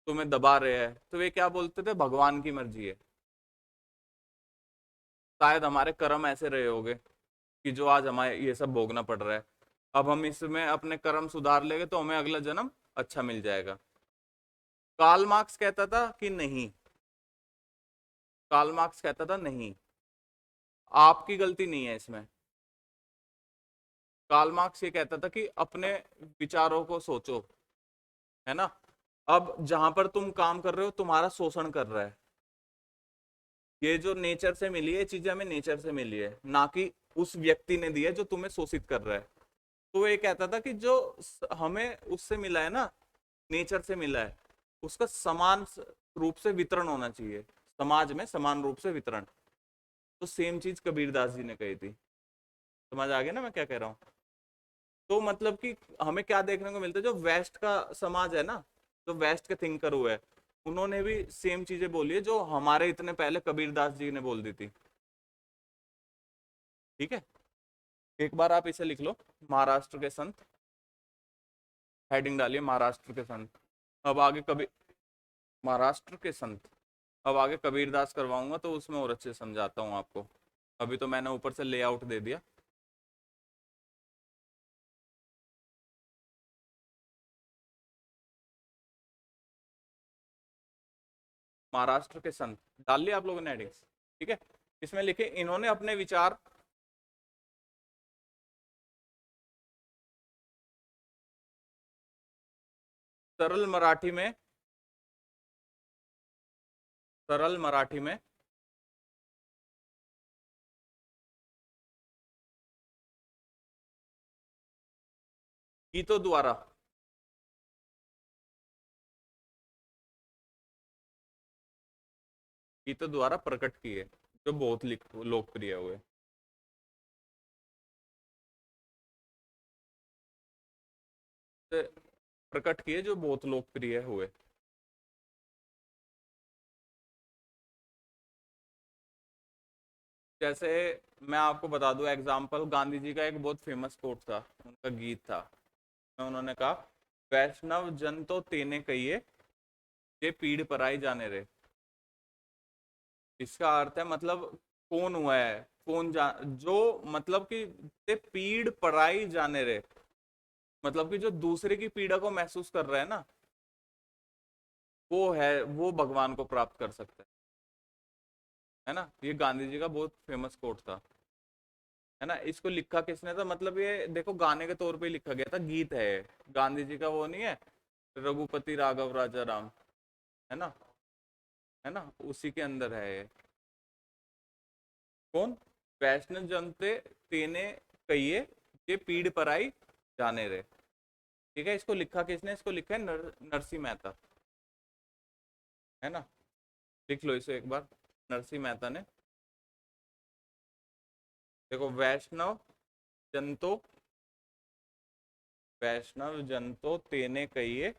तुम्हें दबा रहे हैं, तो वे क्या बोलते थे, भगवान की मर्जी है। शायद हमारे कर्म ऐसे रहे होंगे कि जो आज हमें ये सब भोगना पड़ रहा है। अब हम इसमें अपने कर्म सुधार लेंगे तो हमें अगला जन्म अच्छा मिल जाएगा। कार्ल मार्क्स कहता था कि नहीं, कार्ल मार्क्स कहता था नहीं, आपकी गलती नहीं है इसमें। कार्ल मार्क्स ये कहता था कि अपने विचारों को सोचो, है ना। अब जहां पर तुम काम कर रहे हो तुम्हारा शोषण कर रहा है। ये जो नेचर से मिली है चीजें, हमें नेचर से मिली है, ना कि उस व्यक्ति ने दी है जो तुम्हें शोषित कर रहा है। तो वो ये कहता था कि जो हमें उससे मिला है ना, नेचर से मिला है, उसका समान रूप से वितरण होना चाहिए, समाज में समान रूप से वितरण। तो सेम चीज कबीरदास जी ने कही थी। समझ आ गया ना मैं क्या कह रहा हूँ। तो मतलब कि हमें क्या देखने को मिलता है, जो वेस्ट का समाज है ना, जो वेस्ट के थिंकर हुए हैं, उन्होंने भी सेम चीजें बोली है जो हमारे इतने पहले कबीरदास जी ने बोल दी थी। ठीक है, एक बार आप इसे लिख लो, महाराष्ट्र के संत, हेडिंग डालिए महाराष्ट्र के संत। अब आगे कभी महाराष्ट्र के संत, अब आगे कबीरदास करवाऊंगा तो उसमें और अच्छे से समझाता हूँ आपको। अभी तो मैंने ऊपर से लेआउट दे दिया। महाराष्ट्र के संत डाल लिया आप लोगों ने हेडिंग्स। ठीक है, इसमें लिखे इन्होंने अपने विचार सरल मराठी में, सरल मराठी में गीतों द्वारा, गीतों द्वारा प्रकट किए, जो बहुत लोकप्रिय हुए। से प्रकट किए जो बहुत लोकप्रिय हुए। जैसे मैं आपको बता दूं एग्जाम्पल, गांधी जी का एक बहुत फेमस कोट था, उनका गीत था, उन्होंने कहा, वैष्णव जन तो तेने कहिए, ये पीड़ पराई जाने रे। इसका अर्थ है मतलब कौन हुआ है, कौन जा जो, मतलब कि ते पीड़ पराई जाने रे, मतलब कि जो दूसरे की पीड़ा को महसूस कर रहा है ना, वो है, वो भगवान को प्राप्त कर सकता है ना। ये गांधी जी का बहुत फेमस कोट था, है ना। इसको लिखा किसने था, मतलब ये देखो गाने के तौर पे लिखा गया था, गीत है ये। गांधी जी का वो नहीं है, रघुपति राघव राजा राम, है ना, है ना, उसी के अंदर है ये। कौन, वैष्णव जनते तेने कहिए, ये पीड़ पराई जाने रे। ठीक है, इसको लिखा किसने, इसको लिखा है नरसिंह मेहता, है ना। लिख लो इसे एक बार, नरसिंह मेहता ने। देखो, वैष्णव जन तो, वैष्णव जन तो तेने कहिए,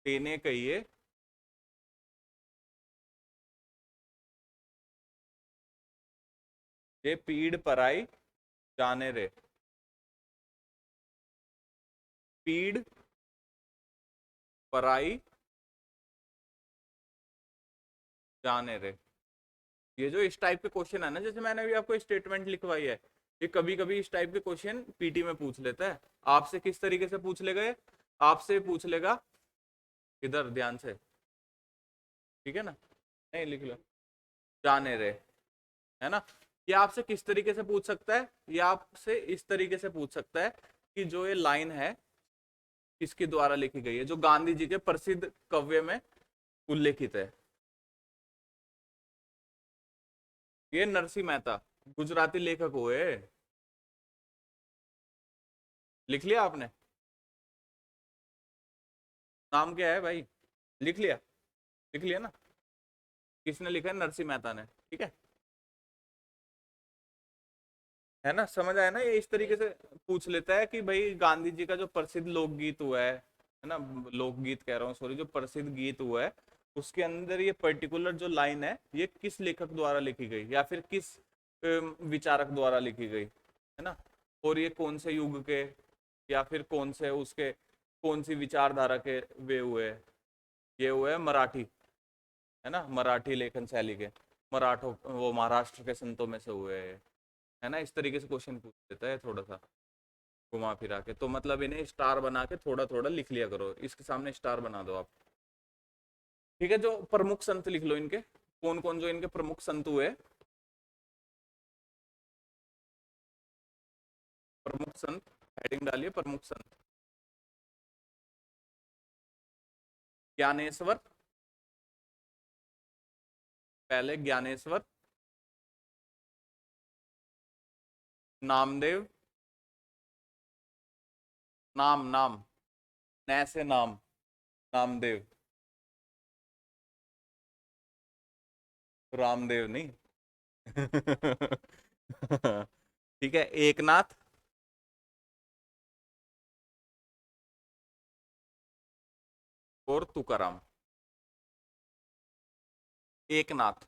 तेने कहिए, ये पीड़ पराई जाने रे। पीड़ पराई जाने रे। ये जो इस टाइप के क्वेश्चन है ना, जैसे मैंने अभी आपको स्टेटमेंट लिखवाई है, ये कभी कभी इस टाइप के क्वेश्चन पीटी में पूछ लेता है। आपसे किस तरीके से पूछ लेगा, आपसे पूछ लेगा, इधर ध्यान से, ठीक है ना, नहीं लिख लो, जाने रे, है ना। ये आपसे किस तरीके से पूछ सकता है, ये आपसे इस तरीके से पूछ सकता है कि जो ये लाइन है किसके द्वारा लिखी गई है, जो गांधी जी के प्रसिद्ध काव्य में उल्लेखित है। ये नरसिंह मेहता गुजराती लेखक हुए। लिख लिया आपने, नाम क्या है भाई, लिख लिया, लिख लिया ना। किसने लिखा है, नरसिंह मेहता ने, ठीक है ना। समझ आया ना, ये इस तरीके से पूछ लेता है कि भाई गांधी जी का जो प्रसिद्ध लोकगीत हुआ है ना, लोकगीत कह रहा हूँ सॉरी, जो प्रसिद्ध गीत हुआ है, उसके अंदर ये पर्टिकुलर जो लाइन है ये किस लेखक द्वारा लिखी गई, या फिर किस विचारक द्वारा लिखी गई, है ना। और ये कौन से युग के, या फिर कौन से उसके, कौन सी विचारधारा के वे हुए? ये हुए मराठी, है ना, मराठी लेखन शैली के, मराठों वो महाराष्ट्र के संतों में से हुए हैं, है ना। इस तरीके से क्वेश्चन पूछ देता है थोड़ा सा घुमा फिरा के। तो मतलब इन्हें स्टार बना के थोड़ा थोड़ा लिख लिया करो, इसके सामने स्टार बना दो आप। ठीक है, जो प्रमुख संत लिख लो इनके, कौन कौन जो इनके प्रमुख संत हुए। प्रमुख संत, हेडिंग डालिए प्रमुख संत। ज्ञानेश्वर, पहले ज्ञानेश्वर, नामदेव, नाम नाम, न से नाम, नामदेव, रामदेव नहीं। ठीक है, एकनाथ, और तुकाराम। एकनाथ,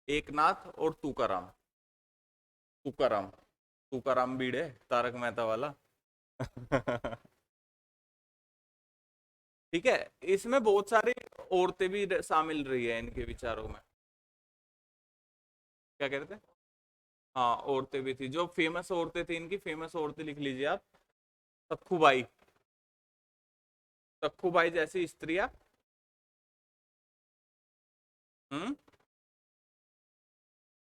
एकनाथ और तुकाराम, तुकाराम, तुकाराम बीड़े, तारक मेहता वाला। ठीक है, इसमें बहुत सारी औरतें भी शामिल रही है इनके विचारों में। क्या कह रहे थे? हाँ, औरतें भी थी। जो फेमस औरतें थी इनकी, फेमस औरतें लिख लीजिए आप। सखुबाई, सखुबाई जैसी स्त्रियां, हम्म,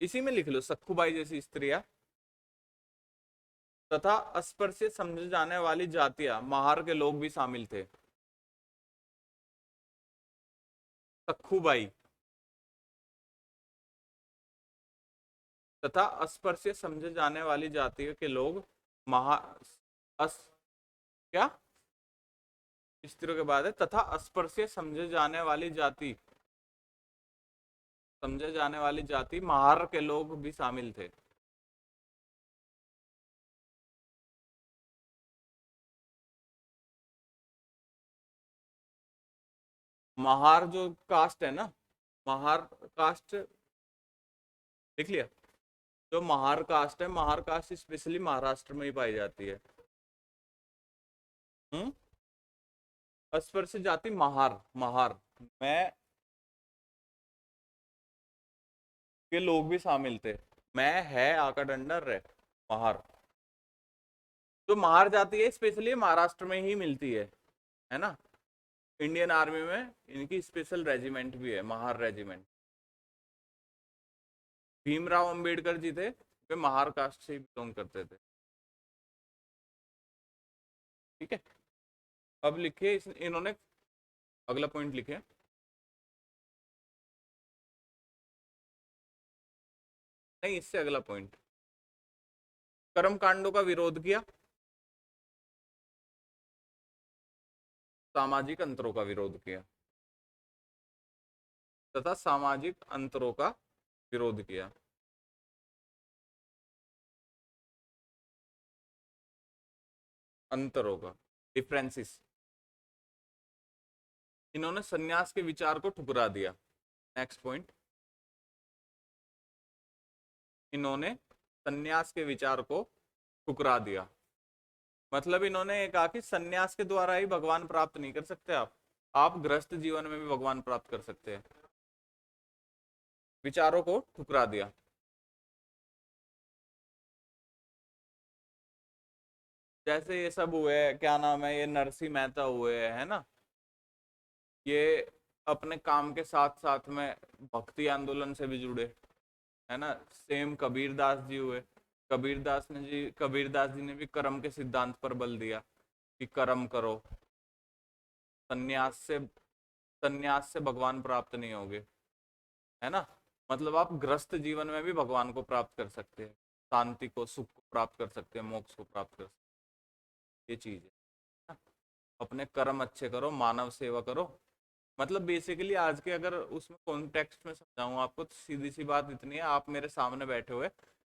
इसी में लिख लो सखुबाई जैसी स्त्रियां। तथा अस्पृश्य समझे जाने वाली जातियां, महार के लोग भी शामिल थे। सखुबाई तथा अस्पृश्य समझे जाने वाली जातियों के लोग, महा अस क्या, स्त्रियों के बाद है, तथा अस्पृश्य समझे जाने वाली जाति, समझे जाने वाली जाति महार के लोग भी शामिल थे। महार जो कास्ट है ना, महार कास्ट, लिख लिया। जो महार कास्ट है, महार कास्ट स्पेशली महाराष्ट्र में ही पाई जाती है। हम्म, अस्पृश्य जाति महार, महार में के लोग भी शामिल थे। मैं है आका डंडर है, महार। जो महार जाति है स्पेशली महाराष्ट्र में ही मिलती है ना। इंडियन आर्मी में इनकी स्पेशल रेजिमेंट भी है, महार रेजिमेंट। भीमराव अंबेडकर जी थे, वे महार कास्ट से बिलोंग करते थे। ठीक है, अब लिखिए इन्होंने अगला पॉइंट लिखे। नहीं, इससे अगला पॉइंट, कर्म कांडों का विरोध किया, सामाजिक अंतरों का विरोध किया, तथा सामाजिक अंतरों का विरोध किया। अंतरों का, डिफरेंसेस। इन्होंने सन्यास के विचार को ठुकरा दिया। नेक्स्ट पॉइंट, इन्होंने सन्यास के विचार को ठुकरा दिया। मतलब इन्होंने ये कहा कि सन्यास के द्वारा ही भगवान प्राप्त नहीं कर सकते आप गृहस्थ जीवन में भी भगवान प्राप्त कर सकते हैं। विचारों को ठुकरा दिया। जैसे ये सब हुए, क्या नाम है, ये नरसिंह मेहता हुए, है ना, ये अपने काम के साथ साथ में भक्ति आंदोलन से भी जुड़े, है ना। सेम कबीरदास जी हुए। कबीरदास जी ने भी कर्म के सिद्धांत पर बल दिया कि कर्म करो, संन्यास से, संन्यास से भगवान प्राप्त नहीं होगे, है ना। मतलब आप ग्रस्त जीवन में भी भगवान को प्राप्त कर सकते हैं, शांति को, सुख को प्राप्त कर सकते हैं, मोक्ष को प्राप्त कर सकते हैं। ये चीज है ना? अपने कर्म अच्छे करो, मानव सेवा करो। मतलब बेसिकली आज के अगर उसमें कॉन्टेक्स्ट में समझाऊं आपको, तो सीधी सी बात इतनी है, आप मेरे सामने बैठे हुए,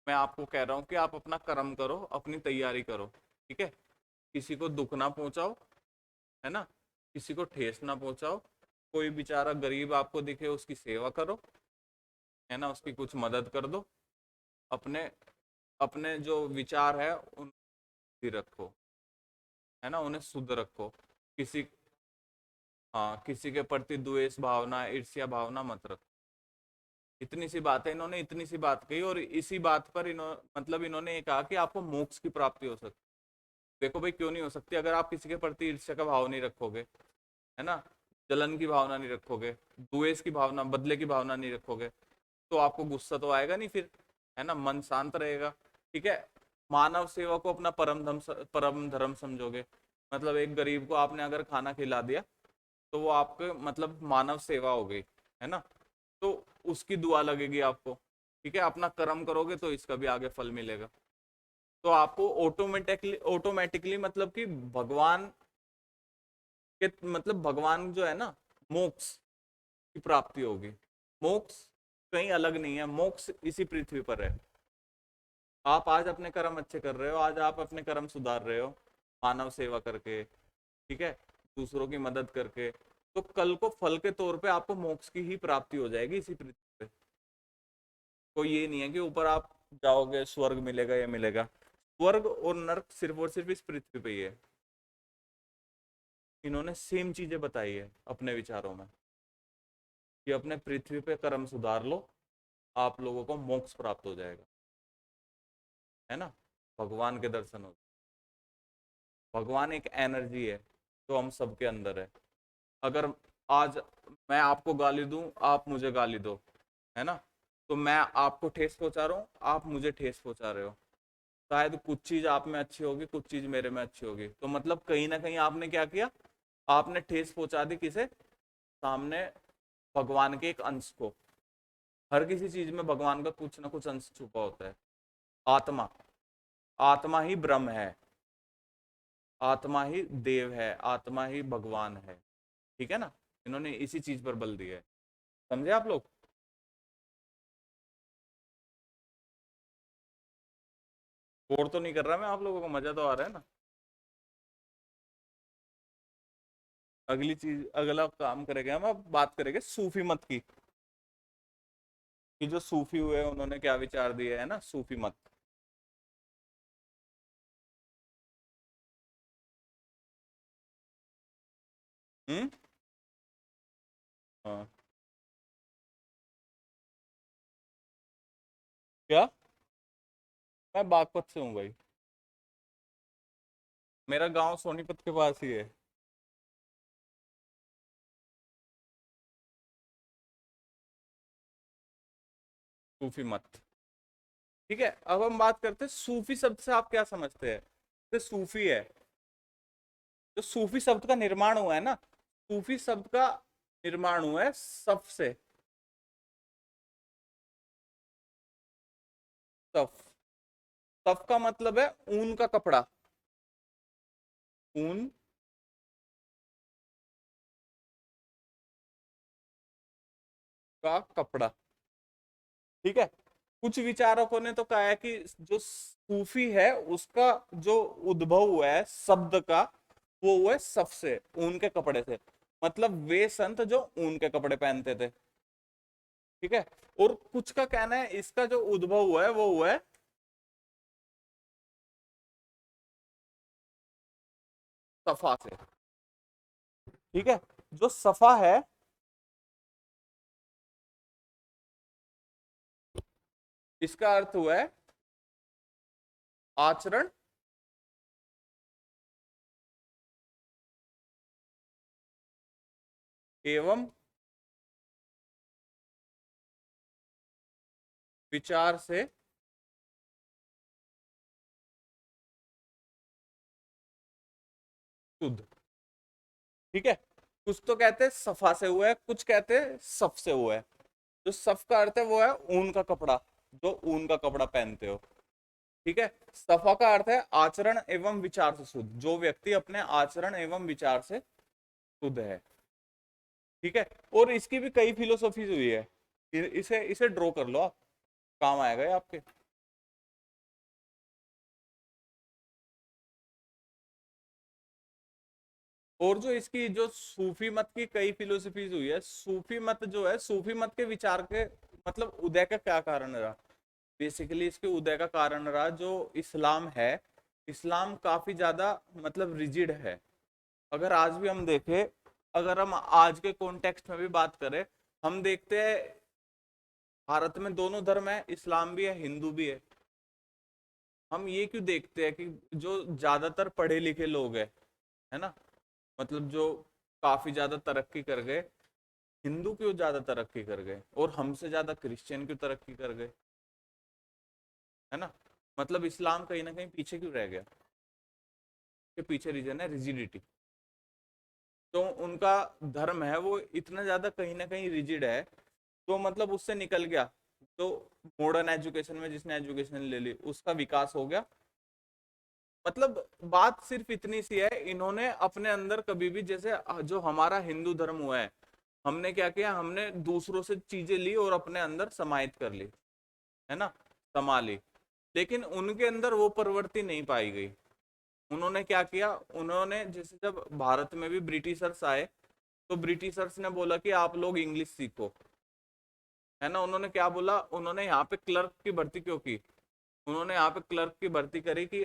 मैं आपको कह रहा हूँ कि आप अपना कर्म करो, अपनी तैयारी करो। ठीक है, किसी को दुख ना पहुंचाओ, है ना, किसी को ठेस ना पहुंचाओ। कोई बेचारा गरीब आपको दिखे उसकी सेवा करो, है ना, उसकी कुछ मदद कर दो। अपने अपने जो विचार है उन रखो। है ना, उन्हें शुद्ध रखो। किसी, हाँ, किसी के प्रति द्वेष भावना, ईर्ष्या भावना मत रखो। इतनी सी बात है, इन्होंने इतनी सी बात कही, और इसी बात पर मतलब इन्होंने ये कहा कि आपको मोक्ष की प्राप्ति हो सकती। देखो भाई, क्यों नहीं हो सकती? अगर आप किसी के प्रति ईर्ष्या का भाव नहीं रखोगे, है ना, जलन की भावना नहीं रखोगे, द्वेष की भावना, बदले की भावना नहीं रखोगे, तो आपको गुस्सा तो आएगा नहीं फिर, है ना, मन शांत रहेगा। ठीक है, मानव सेवा को अपना परम धर्म समझोगे। मतलब एक गरीब को आपने अगर खाना खिला दिया, तो वो आपके मतलब मानव सेवा हो गई, है ना, तो उसकी दुआ लगेगी आपको। ठीक है, अपना कर्म करोगे तो इसका भी आगे फल मिलेगा। तो आपको ऑटोमेटिकली ऑटोमेटिकली मतलब कि भगवान के, मतलब भगवान जो है ना, मोक्ष की प्राप्ति होगी। मोक्ष कहीं अलग नहीं है, मोक्ष इसी पृथ्वी पर है। आप आज अपने कर्म अच्छे कर रहे हो, आज आप अपने कर्म सुधार रहे हो मानव सेवा करके, ठीक है, दूसरों की मदद करके, तो कल को फल के तौर पे आपको मोक्ष की ही प्राप्ति हो जाएगी इसी पृथ्वी पे। कोई ये नहीं है कि ऊपर आप जाओगे स्वर्ग मिलेगा या मिलेगा। स्वर्ग और नर्क सिर्फ और सिर्फ इस पृथ्वी पे ही है। इन्होंने सेम चीजें बताई है अपने विचारों में, कि अपने पृथ्वी पे कर्म सुधार लो, आप लोगों को मोक्ष प्राप्त हो जाएगा, है ना, भगवान के दर्शन हो। भगवान एक एनर्जी है जो हम सबके अंदर है। अगर आज मैं आपको गाली दूं, आप मुझे गाली दो, है ना, तो मैं आपको ठेस पहुंचा रहा हूँ, आप मुझे ठेस पहुंचा रहे हो। शायद कुछ चीज आप में अच्छी होगी, कुछ चीज मेरे में अच्छी होगी, तो मतलब कहीं ना कहीं आपने क्या किया, आपने ठेस पहुंचा दी किसे, सामने भगवान के एक अंश को। हर किसी चीज में भगवान का कुछ ना कुछ अंश छुपा होता है। आत्मा, आत्मा ही ब्रह्म है, आत्मा ही देव है, आत्मा ही भगवान है। ठीक है ना, इन्होंने इसी चीज पर बल दिया है। समझे आप लोग? बोर तो नहीं कर रहा मैं आप लोगों को? मजा तो आ रहा है ना? अगली चीज, अगला काम करेंगे हम, अब बात करेंगे सूफी मत की, कि जो सूफी हुए उन्होंने क्या विचार दिए, है ना, सूफी मत। हम्म। हाँ। क्या? मैं बागपत से हूँ भाई। मेरा गांव सोनीपत के पास ही है। सूफी मत। ठीक है, अब हम बात करते हैं सूफी शब्द से आप क्या समझते हैं। जो सूफी है, जो सूफी शब्द का निर्माण हुआ है ना, सूफी शब्द का निर्माण हुआ है सफ से। सफ, सफ का मतलब है ऊन का कपड़ा, ऊन का कपड़ा। ठीक है, कुछ विचारकों ने तो कहा है कि जो सूफी है उसका जो उद्भव हुआ है शब्द का, वो हुआ है सफ से, ऊन के कपड़े से। मतलब वे संत जो ऊन के कपड़े पहनते थे। ठीक है, और कुछ का कहना है इसका जो उद्भव हुआ है वो हुआ है सफा से। ठीक है, जो सफा है, इसका अर्थ हुआ है आचरण एवं विचार से शुद्ध। ठीक है, कुछ तो कहते हैं सफा से हुआ है, कुछ कहते हैं सफ से हुआ है। जो सफ का अर्थ है वो है ऊन का कपड़ा, जो ऊन का कपड़ा पहनते हो। ठीक है, सफा का अर्थ है आचरण एवं विचार से शुद्ध, जो व्यक्ति अपने आचरण एवं विचार से शुद्ध है। ठीक है, और इसकी भी कई फिलोसॉफीज हुई है। इसे इसे ड्रॉ कर लो आप, काम आएगा ये आपके। और जो इसकी जो सूफी मत की कई फिलोसफीज हुई है, सूफी मत जो है, सूफी मत के विचार के मतलब उदय का क्या कारण रहा। बेसिकली इसके उदय का कारण रहा जो इस्लाम है। इस्लाम काफी ज्यादा मतलब रिजिड है। अगर आज भी हम देखें, अगर हम आज के कॉन्टेक्स्ट में भी बात करें, हम देखते हैं भारत में दोनों धर्म है, इस्लाम भी है, हिंदू भी है। हम ये क्यों देखते हैं कि जो ज्यादातर पढ़े लिखे लोग है ना, मतलब जो काफी ज्यादा तरक्की कर गए, हिंदू क्यों ज्यादा तरक्की कर गए और हमसे ज्यादा क्रिश्चियन क्यों तरक्की कर गए, है ना। मतलब इस्लाम कहीं ना कहीं पीछे क्यों रह गया, के पीछे रीजन है रिजिडिटी। तो उनका धर्म है वो इतना ज्यादा कहीं ना कहीं रिजिड है, तो मतलब उससे निकल गया। तो मॉडर्न एजुकेशन में जिसने एजुकेशन ले ली उसका विकास हो गया। मतलब बात सिर्फ इतनी सी है, इन्होंने अपने अंदर कभी भी, जैसे जो हमारा हिंदू धर्म हुआ है, हमने क्या किया, हमने दूसरों से चीजें ली और अपने अंदर समाहित कर ली, है ना, समा ली। लेकिन उनके अंदर वो प्रवृत्ति नहीं पाई गई। उन्होंने क्या किया, उन्होंने जैसे जब भारत में भी ब्रिटिशर्स आए, तो ब्रिटिशर्स ने बोला कि आप लोग इंग्लिश सीखो, है ना। उन्होंने क्या बोला, उन्होंने यहाँ पे क्लर्क की भर्ती क्यों की, उन्होंने यहाँ पे क्लर्क की भर्ती करी कि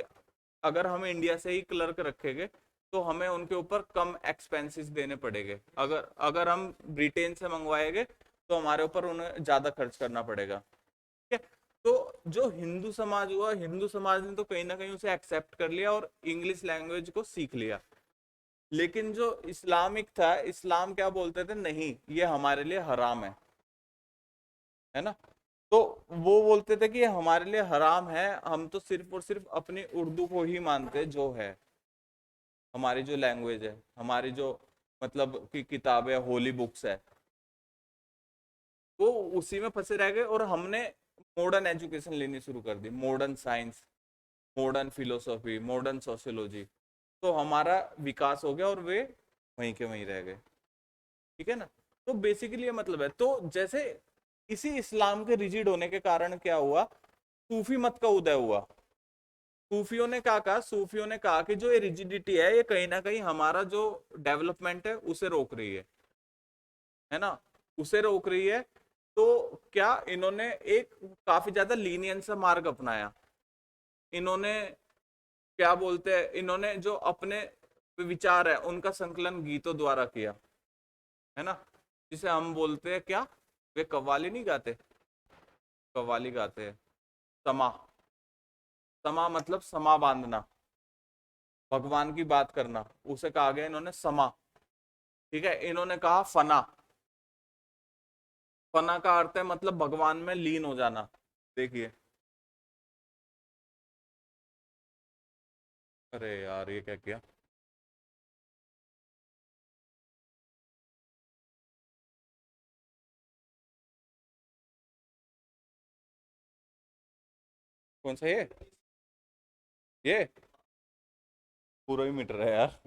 अगर हम इंडिया से ही क्लर्क रखेंगे तो हमें उनके ऊपर कम एक्सपेंसेस देने पड़ेंगे, अगर अगर हम ब्रिटेन से मंगवाएंगे तो हमारे ऊपर उन्हें ज्यादा खर्च करना पड़ेगा, ठीक है। तो जो हिंदू समाज हुआ, हिंदू समाज ने तो कहीं ना कहीं उसे एक्सेप्ट कर लिया और इंग्लिश लैंग्वेज को सीख लिया। लेकिन जो इस्लामिक था, इस्लाम क्या बोलते थे, नहीं ये हमारे लिए हराम है ना। तो वो बोलते थे कि ये हमारे लिए हराम है, हम तो सिर्फ और सिर्फ अपनी उर्दू को ही मानते जो है, हमारी जो लैंग्वेज है, हमारी जो मतलब की किताबें, होली बुक्स है, वो उसी में फंसे रह गए। और हमने मॉडर्न एजुकेशन लेनी शुरू कर दी, modern science, modern philosophy, modern sociology. तो हमारा विकास हो गया और वे वहीं के वहीं रह गए, ठीक है ना। तो बेसिकली ये मतलब है। तो जैसे इसी इस्लाम के रिजिड होने के कारण क्या हुआ, सूफी मत का उदय हुआ। सूफियों ने क्या कहा, सूफियों ने कहा कि जो ये रिजिडिटी है, ये कहीं ना कहीं हमारा जो डेवलपमेंट है उसे रोक रही है ना, उसे रोक रही है। तो क्या इन्होंने एक काफी ज्यादा लीनियंट सा मार्ग अपनाया। इन्होंने क्या बोलते हैं, इन्होंने जो अपने विचार है उनका संकलन गीतों द्वारा किया, है ना। जिसे हम बोलते हैं क्या, वे कव्वाली नहीं गाते, कव्वाली गाते हैं। समा, समा मतलब समा बांधना, भगवान की बात करना, उसे कहा गया इन्होंने समा, ठीक है। इन्होंने कहा फना, फना का अर्थ है मतलब भगवान में लीन हो जाना। देखिए, अरे यार ये क्या किया, कौन सा ये पूरा ही मीटर है यार।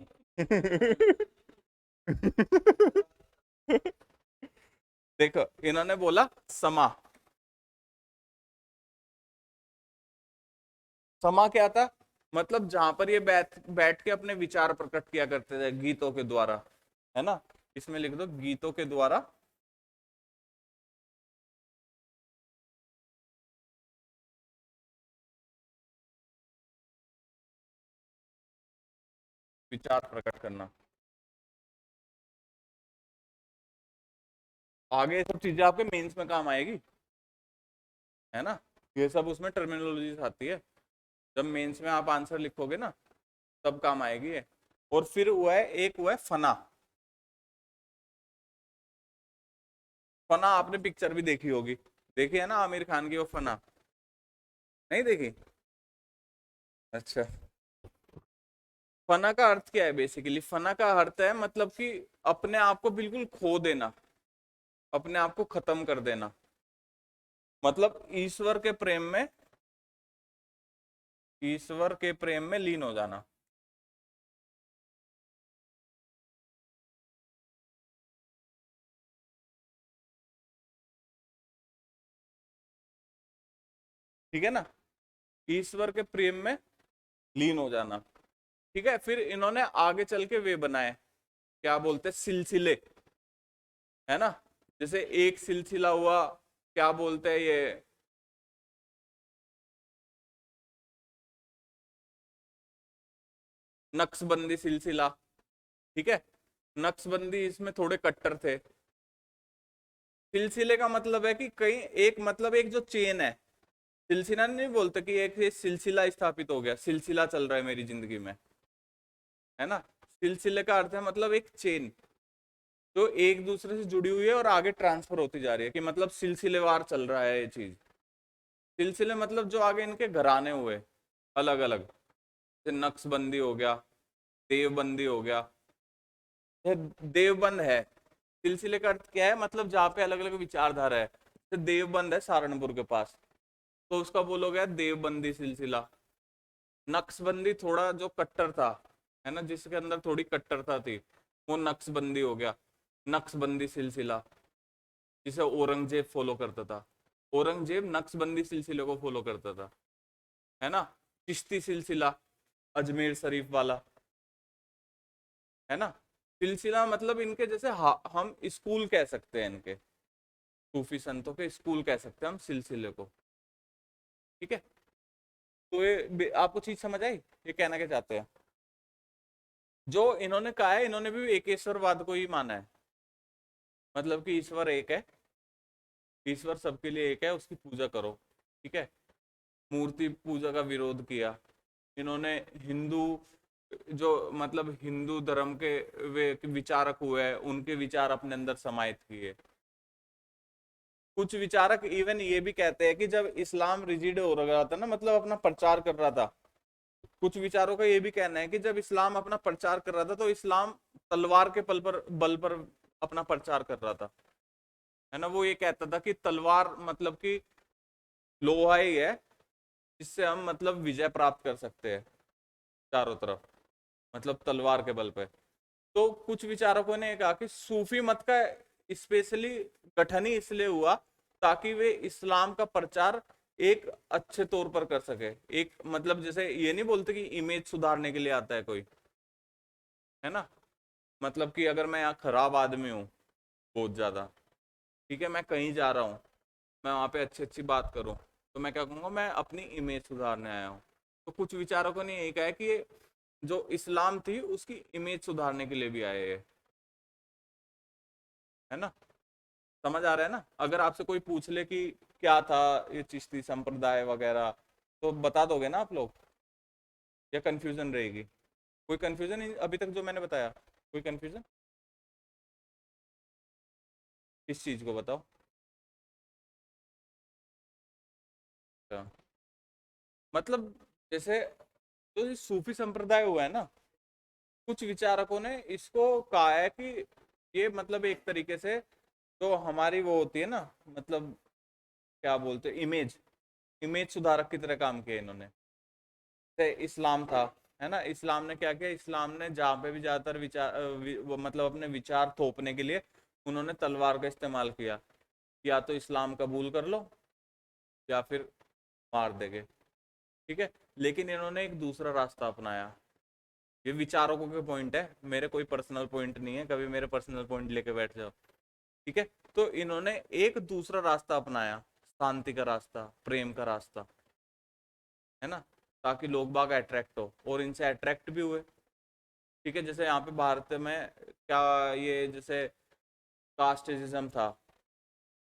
देखो, इन्होंने बोला समा, समा क्या था, मतलब जहां पर ये बैठ बैठ के अपने विचार प्रकट किया करते थे गीतों के द्वारा, है ना। इसमें लिख दो गीतों के द्वारा विचार प्रकट करना। आगे ये सब चीजें आपके मेंस में काम आएगी, है ना। ये सब उसमें टर्मिनोलॉजी आती है, जब मेंस में आप आंसर लिखोगे ना तब काम आएगी ये। और फिर हुआ है, एक हुआ है फना। फना आपने पिक्चर भी देखी होगी, देखी है ना आमिर खान की वो फना, नहीं देखी, अच्छा। फना का अर्थ क्या है, बेसिकली फना का अर्थ है मतलब कि अपने आप को बिल्कुल खो देना, अपने आप को खत्म कर देना, मतलब ईश्वर के प्रेम में, ईश्वर के प्रेम में लीन हो जाना। ठीक है ना, ईश्वर के प्रेम में लीन हो जाना, ठीक है। फिर इन्होंने आगे चल के वे बनाए, क्या बोलते हैं, सिलसिले, है ना। जैसे एक सिलसिला हुआ, क्या बोलते हैं ये, नक्शबंदी सिलसिला, ठीक है। नक्शबंदी इसमें थोड़े कट्टर थे। सिलसिले का मतलब है कि कहीं एक मतलब एक जो चेन है, सिलसिला नहीं बोलते कि एक ये सिलसिला स्थापित हो गया, सिलसिला चल रहा है मेरी जिंदगी में, है ना। सिलसिले का अर्थ है मतलब एक चेन जो एक दूसरे से जुड़ी हुई है और आगे ट्रांसफर होती जा रही है, कि मतलब सिलसिलेवार चल रहा है ये चीज। सिलसिले मतलब जो आगे इनके घराने हुए अलग अलग, जैसे नक्शबंदी हो गया, देवबंदी हो गया। ये देवबंद है, सिलसिले का अर्थ क्या है, मतलब जहाँ पे अलग अलग विचारधारा है। जैसे देवबंद है सहारनपुर के पास, तो उसका बोलोगे देवबंदी सिलसिला। नक्शबंदी थोड़ा जो कट्टर था, है ना, जिसके अंदर थोड़ी कट्टरता थी, वो नक्शबंदी हो गया, नक्शबंदी सिलसिला, जिसे औरंगजेब फॉलो करता था। औरंगजेब नक्शबंदी सिलसिले को फॉलो करता था, है ना। चिश्ती सिलसिला, अजमेर शरीफ वाला, है ना। सिलसिला मतलब इनके जैसे हम स्कूल कह सकते हैं, इनके सूफी संतों के स्कूल कह सकते हैं हम सिलसिले को, ठीक है। तो ये आपको चीज समझ आई, ये कहना क्या चाहते हैं। जो इन्होंने कहा है, इन्होंने भी एकेश्वरवाद को ही माना है, मतलब कि ईश्वर एक है, ईश्वर सबके लिए एक है, उसकी पूजा करो, ठीक है। मूर्ति पूजा का विरोध किया इन्होंने। हिंदू जो मतलब हिंदू धर्म के वे विचारक हुए हैं, उनके विचार अपने अंदर समाहित किए। कुछ विचारक इवन ये भी कहते हैं कि जब इस्लाम रिजिड हो रहा था ना, मतलब अपना प्रचार कर रहा था, कुछ विचारों का ये भी कहना है कि जब इस्लाम अपना प्रचार कर रहा था तो इस्लाम तलवार के बल पर अपना प्रचार कर रहा था, है ना। वो ये कहता था कि तलवार मतलब कि लोहा ही है जिससे हम मतलब विजय प्राप्त कर सकते हैं चारों तरफ, मतलब तलवार के बल पे। तो कुछ विचारकों ने कहा कि सूफी मत का स्पेशली गठन ही इसलिए हुआ ताकि वे इस्लाम का प्रचार एक अच्छे तौर पर कर सके। एक मतलब जैसे ये नहीं बोलते कि इमेज सुधारने के लिए आता है कोई, है ना, मतलब कि अगर मैं यहाँ खराब आदमी हूँ बहुत ज्यादा, ठीक है, मैं कहीं जा रहा हूँ, मैं वहां पे अच्छी अच्छी बात करूँ, तो मैं क्या कहूँगा, मैं अपनी इमेज सुधारने आया हूँ। तो कुछ विचारकों ने यही कहा है कि ये जो इस्लाम थी उसकी इमेज सुधारने के लिए भी आए हैं, है ना। समझ आ रहा है ना। अगर आपसे कोई पूछ ले कि क्या था ये चिश्ती संप्रदाय वगैरह, तो बता दोगे ना आप लोग, या कंफ्यूजन रहेगी। कोई कंफ्यूजन अभी तक जो मैंने बताया, कोई कंफ्यूजन किस चीज को बताओ। अच्छा, मतलब जैसे जो ये सूफी संप्रदाय हुआ है ना, कुछ विचारकों ने इसको कहा है कि ये मतलब एक तरीके से जो हमारी वो होती है ना, मतलब क्या बोलते हैं, इमेज, इमेज सुधारक की तरह काम किया इन्होंने। जैसे इस्लाम था, है ना, इस्लाम ने क्या किया, इस्लाम ने जहाँ पे भी ज्यादातर विचार वो मतलब अपने विचार थोपने के लिए उन्होंने तलवार का इस्तेमाल किया, या तो इस्लाम कबूल कर लो या फिर मार देंगे, ठीक है। लेकिन इन्होंने एक दूसरा रास्ता अपनाया। ये विचारकों के पॉइंट है, मेरे कोई पर्सनल पॉइंट नहीं है, कभी मेरे पर्सनल पॉइंट लेके बैठ जाओ, ठीक है। तो इन्होंने एक दूसरा रास्ता अपनाया, शांति का रास्ता, प्रेम का रास्ता, है ना, ताकि लोग बाग अट्रैक्ट हो, और इनसे अट्रैक्ट भी हुए, ठीक है। जैसे यहाँ पे भारत में क्या, ये जैसे कास्टिज्म था,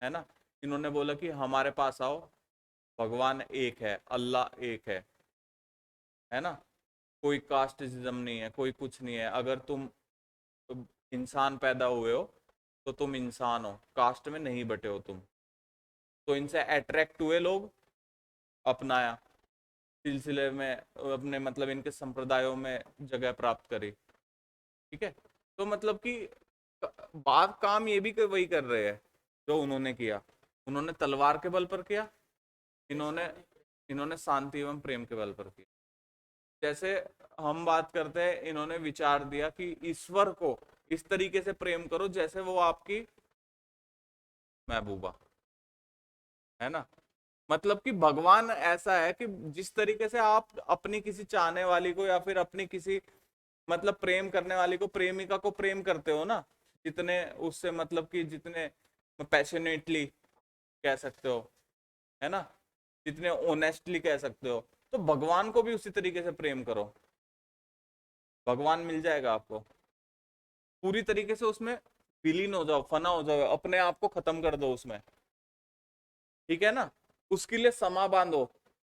है ना, इन्होंने बोला कि हमारे पास आओ, भगवान एक है, अल्लाह एक है ना, कोई कास्टिज्म नहीं है, कोई कुछ नहीं है, अगर तुम इंसान पैदा हुए हो तो तुम इंसान हो, कास्ट में नहीं बटे हो तुम। तो इनसे अट्रैक्ट हुए लोग, अपनाया, सिलसिले में अपने मतलब इनके संप्रदायों में जगह प्राप्त करी, ठीक है। तो मतलब कि बात काम ये भी वही कर रहे हैं जो उन्होंने किया, उन्होंने तलवार के बल पर किया, इन्होंने इन्होंने शांति एवं प्रेम के बल पर किया। जैसे हम बात करते हैं, इन्होंने विचार दिया कि ईश्वर को इस तरीके से प्रेम करो जैसे वो आपकी महबूबा, है ना। मतलब कि भगवान ऐसा है कि जिस तरीके से आप अपनी किसी चाहने वाली को या फिर अपनी किसी मतलब प्रेम करने वाली को, प्रेमिका को प्रेम करते हो ना, जितने उससे मतलब कि जितने पैशनेटली कह सकते हो, है ना, जितने ऑनेस्टली कह सकते हो, तो भगवान को भी उसी तरीके से प्रेम करो, भगवान मिल जाएगा आपको। पूरी तरीके से उसमें विलीन हो जाओ, फना हो जाओ, अपने आप को खत्म कर दो उसमें, ठीक है ना। उसके लिए समा बांधो,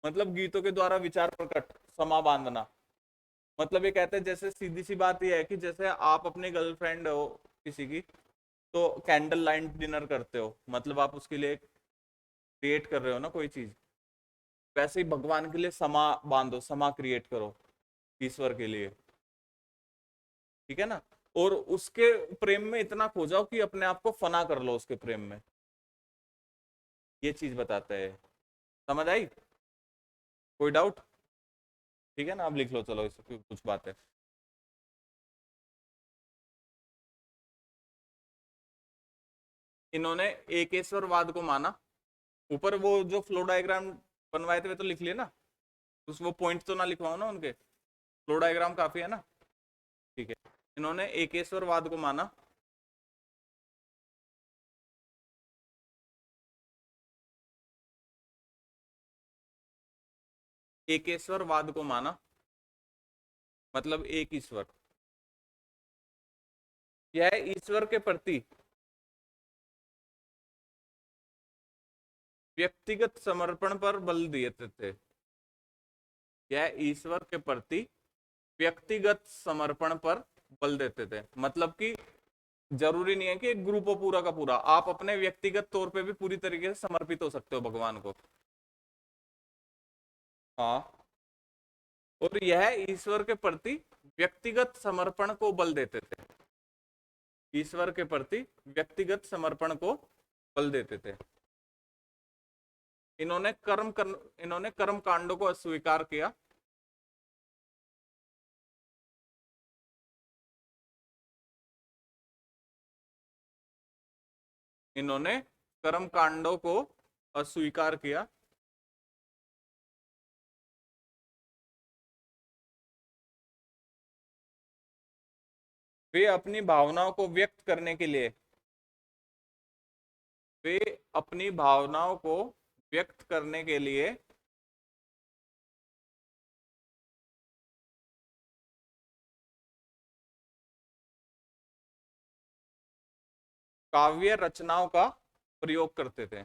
मतलब गीतों के द्वारा विचार प्रकट, समा बांधना। मतलब ये कहते हैं, जैसे सीधी सी बात ये है कि जैसे आप अपनी गर्लफ्रेंड हो किसी की, तो कैंडल लाइट डिनर करते हो, मतलब आप उसके लिए क्रिएट कर रहे हो ना कोई चीज। वैसे ही भगवान के लिए समा बांधो, समा क्रिएट करो ईश्वर के लिए, ठीक है ना। और उसके प्रेम में इतना खो जाओ कि अपने आप को फना कर लो उसके प्रेम में। ये चीज बताता है। समझ आई? कोई डाउट? ठीक है ना, अब लिख लो, चलो इस कुछ बात है। इन्होंने एकेश्वरवाद को माना। ऊपर वो जो फ्लो डायग्राम बनवाए थे वे तो लिख लिए ना, उस वो पॉइंट तो ना लिखवाओ ना उनके, फ्लो डायग्राम काफी है ना। ठीक है। इन्होंने एकेश्वरवाद को माना। एकेश्वरवाद को माना, मतलब एक ईश्वर। यह ईश्वर के प्रति व्यक्तिगत समर्पण पर बल देते थे। यह ईश्वर के प्रति व्यक्तिगत समर्पण पर बल देते थे, मतलब कि जरूरी नहीं है कि एक ग्रुप हो पूरा का पूरा, आप अपने व्यक्तिगत तौर पे भी पूरी तरीके से समर्पित हो सकते हो भगवान को। हाँ। और यह ईश्वर के प्रति व्यक्तिगत समर्पण को बल देते थे। ईश्वर के प्रति व्यक्तिगत समर्पण को बल देते थे। इन्होंने कर्म कांडों को अस्वीकार किया। इन्होंने कर्म कांडों को अस्वीकार किया। वे अपनी भावनाओं को व्यक्त करने के लिए, वे अपनी भावनाओं को व्यक्त करने के लिए काव्य रचनाओं का प्रयोग करते थे।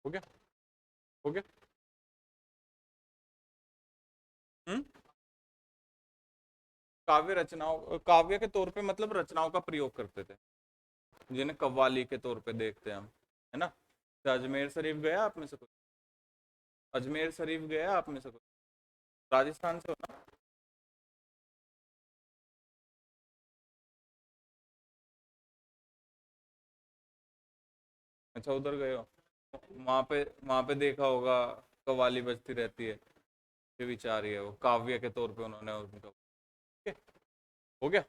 हो गया? हो गया? हम्म। काव्य रचनाओं, काव्य के तौर पे मतलब रचनाओं का प्रयोग करते थे, जिन्हें कव्वाली के तौर पे देखते हैं हम, है ना। तो अजमेर शरीफ गया आप में से कोई? अजमेर शरीफ गया आप में से कोई? राजस्थान से हो ना? अच्छा, उधर गए हो। वहां पे देखा होगा, कव्वाली बजती रहती है, ये विचार ही है, वो काव्य के तौर पे उन्होंने उनका। ठीक है, हो गया।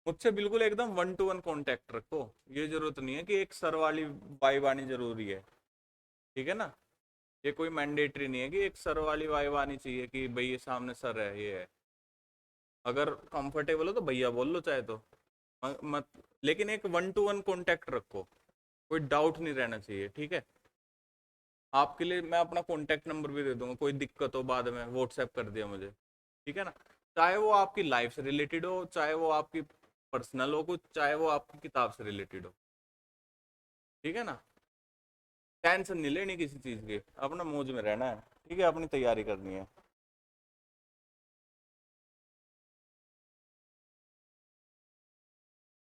मुझसे बिल्कुल एकदम वन टू वन कांटेक्ट रखो। ये जरूरत नहीं है कि एक सर वाली वाइब आनी जरूरी है, ठीक है ना। ये कोई मैंडेटरी नहीं है कि एक सर वाली वाइब आनी चाहिए कि भाई ये सामने सर है, ये है। अगर कंफर्टेबल हो तो भैया बोल लो चाहे तो, मत। लेकिन एक वन टू वन कांटेक्ट रखो, कोई डाउट नहीं रहना चाहिए, ठीक है। आपके लिए मैं अपना कांटेक्ट नंबर भी दे दूंगा, कोई दिक्कत हो बाद में व्हाट्सएप कर दिया मुझे, ठीक है ना। चाहे वो आपकी लाइफ से रिलेटेड हो, चाहे वो आपकी पर्सनल हो कुछ, चाहे वो आपकी किताब से रिलेटेड हो, ठीक है ना। टेंशन नहीं लेनी किसी चीज की, अपना मौज में रहना है, ठीक है, अपनी तैयारी करनी है।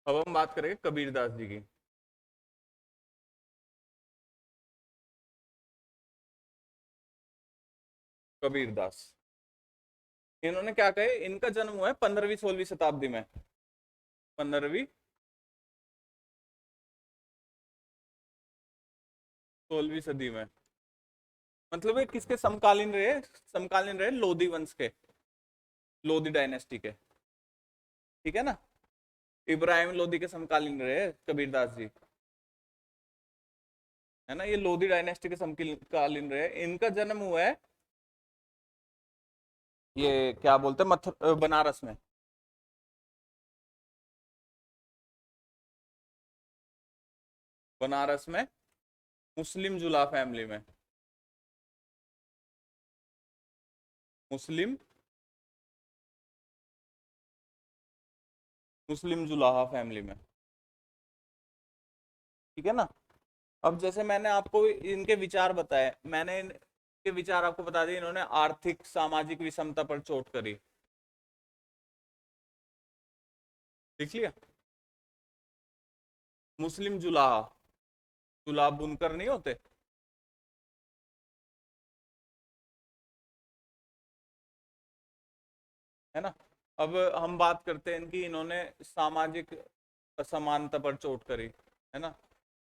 अब हम बात करेंगे कबीरदास जी की। कबीरदास, इन्होंने क्या कहे, इनका जन्म हुआ है 15वीं 16वीं शताब्दी में। 15वीं 16वीं सदी में। मतलब ये किसके समकालीन रहे लोधी वंश के, लोधी डायनेस्टी के। ठीक है ना, इब्राहिम लोधी के समकालीन रहे कबीरदास जी, है ना। ये लोधी डायनेस्टी के समकालीन रहे। इनका जन्म हुआ है, ये क्या बोलते हैं, बनारस में। बनारस में मुस्लिम जुला फैमिली में, मुस्लिम मुस्लिम जुलाहा फैमिली में। ठीक है ना। अब जैसे मैंने आपको इनके विचार बताए, मैंने इनके विचार आपको बता दिए। इन्होंने आर्थिक सामाजिक विषमता पर चोट करी, लिख लिया। मुस्लिम जुलाहा, जुलाहा बुनकर नहीं होते, है ना। अब हम बात करते हैं इनकी, इन्होंने सामाजिक असमानता पर चोट करी, है ना।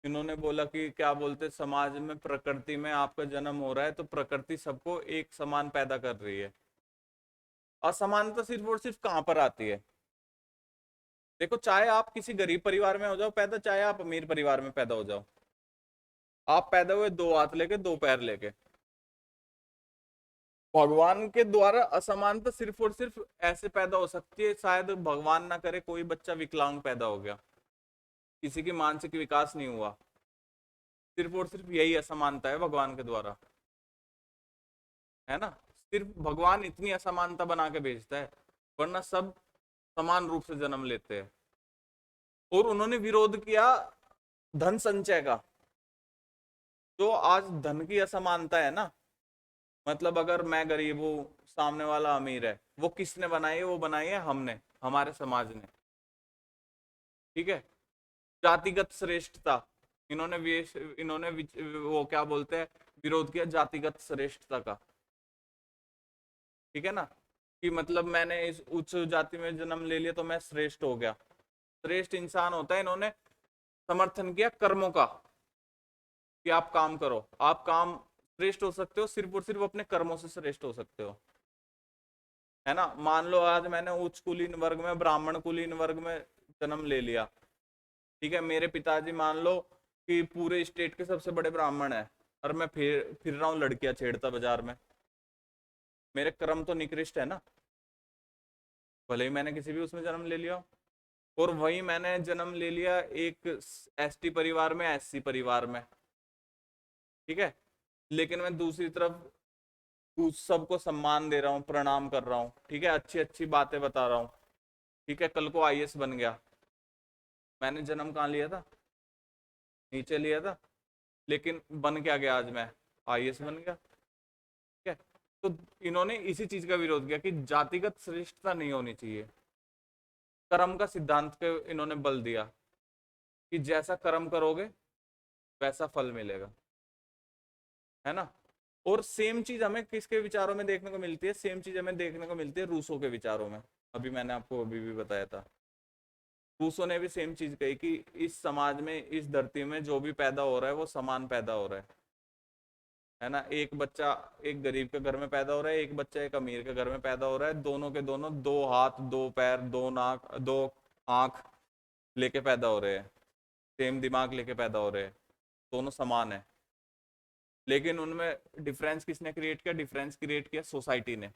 इन्होंने बोला कि क्या बोलते, समाज में प्रकृति में आपका जन्म हो रहा है तो प्रकृति सबको एक समान पैदा कर रही है। असमानता सिर्फ और सिर्फ कहां पर आती है? देखो, चाहे आप किसी गरीब परिवार में हो जाओ पैदा, चाहे आप अमीर परिवार में पैदा हो जाओ, आप पैदा हुए दो हाथ लेके दो पैर लेके। भगवान के द्वारा असमानता सिर्फ और सिर्फ ऐसे पैदा हो सकती है, शायद भगवान ना करे कोई बच्चा विकलांग पैदा हो गया, किसी की मानसिक विकास नहीं हुआ, सिर्फ और सिर्फ यही असमानता है भगवान के द्वारा, है ना। सिर्फ भगवान इतनी असमानता बना के भेजता है, वरना सब समान रूप से जन्म लेते हैं। और उन्होंने विरोध किया धन संचय का। जो आज धन की असमानता है ना, मतलब अगर मैं गरीब हूँ, सामने वाला अमीर है, वो किसने बनाई है? वो बनाई है हमने, हमारे समाज ने। ठीक है। जातिगत श्रेष्ठता, वो क्या बोलते हैं, विरोध किया जातिगत श्रेष्ठता का। ठीक है ना, कि मतलब मैंने इस उच्च जाति में जन्म ले लिया तो मैं श्रेष्ठ हो गया, श्रेष्ठ इंसान होता है। इन्होंने समर्थन किया कर्मों का, कि आप काम करो, आप काम श्रेष्ठ हो सकते हो सिर्फ और सिर्फ अपने कर्मों से श्रेष्ठ हो सकते हो, है ना। मान लो आज मैंने उच्च कुलीन वर्ग में, ब्राह्मण कुलीन वर्ग में जन्म ले लिया। ठीक है, मेरे पिताजी मान लो कि पूरे स्टेट के सबसे बड़े ब्राह्मण है, और मैं फिर रहा हूँ लड़कियां छेड़ता बाजार में। मेरे कर्म तो निकृष्ट है ना, भले ही मैंने किसी भी उसमें जन्म ले लिया हो। और वही मैंने जन्म ले लिया एक एसटी परिवार में, एससी परिवार में। ठीक है, लेकिन मैं दूसरी तरफ उस सबको सम्मान दे रहा हूँ, प्रणाम कर रहा हूँ, ठीक है, अच्छी अच्छी बातें बता रहा हूँ। ठीक है, कल को आईएएस बन गया, मैंने जन्म कहाँ लिया था? नीचे लिया था, लेकिन बन क्या गया आज मैं? आईएएस बन गया। ठीक है। तो इन्होंने इसी चीज का विरोध किया कि जातिगत श्रेष्ठता नहीं होनी चाहिए। कर्म का सिद्धांत पे इन्होंने बल दिया कि जैसा कर्म करोगे वैसा फल मिलेगा, है ना। और सेम चीज हमें किसके विचारों में देखने को मिलती है? सेम चीज हमें देखने को मिलती है रूसों के विचारों में। अभी मैंने आपको अभी भी बताया था, रूसों ने भी सेम चीज कही कि इस समाज में, इस धरती में जो भी पैदा हो रहा है वो समान पैदा हो रहा है ना। एक बच्चा एक गरीब के घर में पैदा हो रहा है, एक बच्चा एक अमीर के घर में पैदा हो रहा है, दोनों के दोनों दो हाथ दो पैर दो नाक दो आंख लेके पैदा हो रहे हैं, सेम दिमाग लेके पैदा हो रहे हैं, दोनों समान है। लेकिन उनमें डिफरेंस किसने क्रिएट किया? डिफरेंस क्रिएट किया सोसाइटी ने।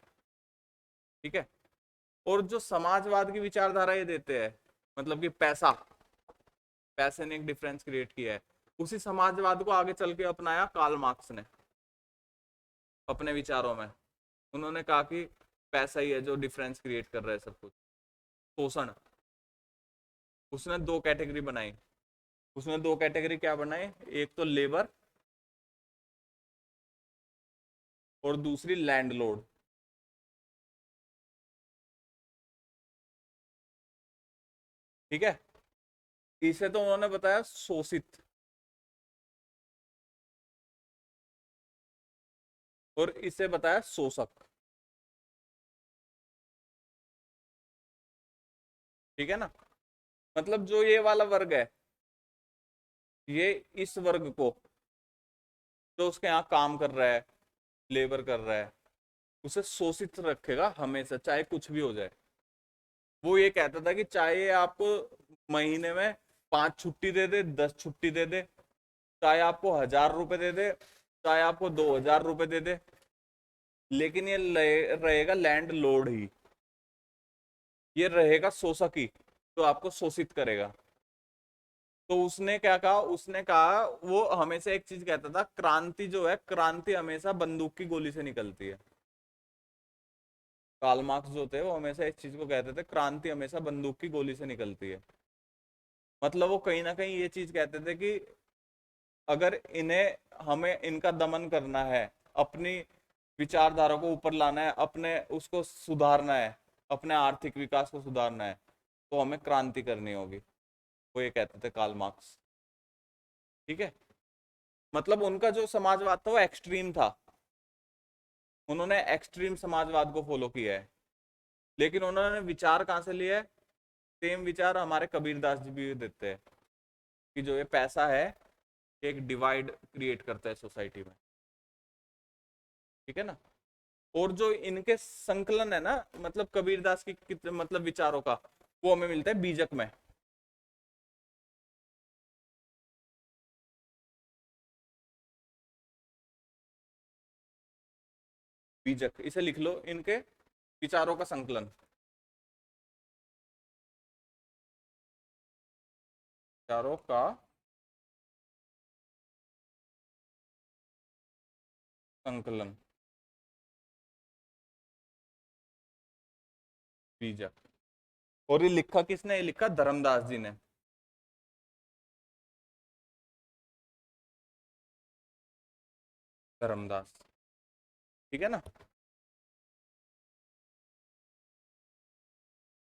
ठीक है। और जो समाजवाद की विचारधारा ये देते हैं, मतलब कि पैसा, पैसे ने एक डिफरेंस क्रिएट किया है, उसी समाजवाद को आगे चल के अपनाया कार्ल मार्क्स ने अपने विचारों में। उन्होंने कहा कि पैसा ही है जो डिफरेंस क्रिएट कर रहा है सब कुछ। शोषण, उसने दो कैटेगरी बनाई। उसने दो कैटेगरी क्या बनाई? एक तो लेबर और दूसरी लैंडलोड। ठीक है, इसे तो उन्होंने बताया शोषित, और इसे बताया शोषक। ठीक है ना, मतलब जो ये वाला वर्ग है, ये इस वर्ग को जो उसके यहाँ काम कर रहा है, लेबर कर रहा है, उसे शोषित रखेगा हमेशा, चाहे कुछ भी हो जाए। वो ये कहता था कि चाहे आपको महीने में 5 छुट्टी दे दे, 10 छुट्टी दे दे, चाहे आपको 1,000 रुपए दे दे, चाहे आपको 2,000 रुपए दे दे, लेकिन ये रहेगा लैंड लॉर्ड ही, ये रहेगा शोषक ही, तो आपको शोषित करेगा। तो उसने क्या कहा, उसने कहा, वो हमेशा एक चीज कहता था, क्रांति जो है, क्रांति हमेशा बंदूक की गोली से निकलती है। कार्ल मार्क्स जो थे वो हमेशा इस चीज को कहते थे, क्रांति हमेशा बंदूक की गोली से निकलती है। मतलब वो कहीं ना कहीं ये चीज कहते थे कि अगर इन्हें, हमें इनका दमन करना है, अपनी विचारधारा को ऊपर लाना है, अपने उसको सुधारना है, अपने आर्थिक विकास को सुधारना है, तो हमें क्रांति करनी होगी। वो ये कहते थे कार्ल मार्क्स। ठीक है, मतलब उनका जो समाजवाद था वो एक्सट्रीम था, उन्होंने एक्सट्रीम समाजवाद को फॉलो किया है। लेकिन उन्होंने विचार कहाँ से लिया है? सेम विचार हमारे कबीरदास जी भी देते हैं कि जो ये पैसा है, एक डिवाइड क्रिएट करता है सोसाइटी में। ठीक है ना। और जो इनके संकलन है ना, मतलब कबीरदास की मतलब विचारों का, वो हमें मिलता है बीजक में। बीजक, इसे लिख लो, इनके विचारों का संकलन, विचारों का संकलन, बीजक। और ये लिखा किसने? ये लिखा धर्मदास जी ने। धर्मदास, ठीक है ना।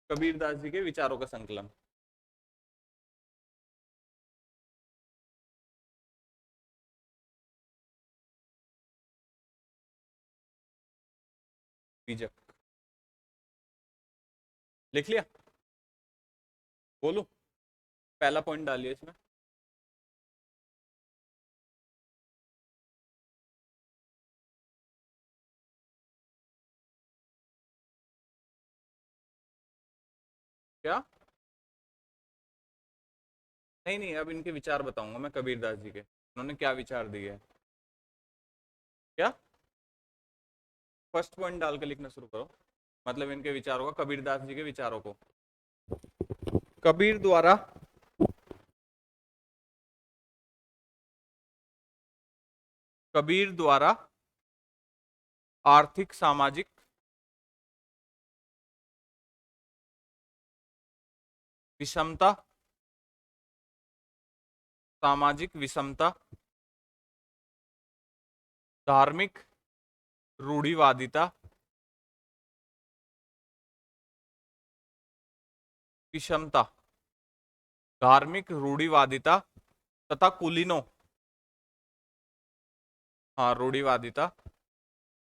कबीरदास जी के विचारों का संकलन। बीजक लिख लिया? बोलू? पहला पॉइंट डालिए इसमें। क्या? नहीं नहीं, अब इनके विचार बताऊंगा मैं कबीरदास जी के, उन्होंने क्या विचार दिए हैं। क्या? फर्स्ट पॉइंट डाल के लिखना शुरू करो, मतलब इनके विचारों का, कबीरदास जी के विचारों को। कबीर द्वारा कबीर द्वारा आर्थिक सामाजिक विषमता, सामाजिक विषमता, धार्मिक रूढ़िवादिता, विषमता, धार्मिक रूढ़िवादिता तथा कुलीनों, हाँ रूढ़िवादिता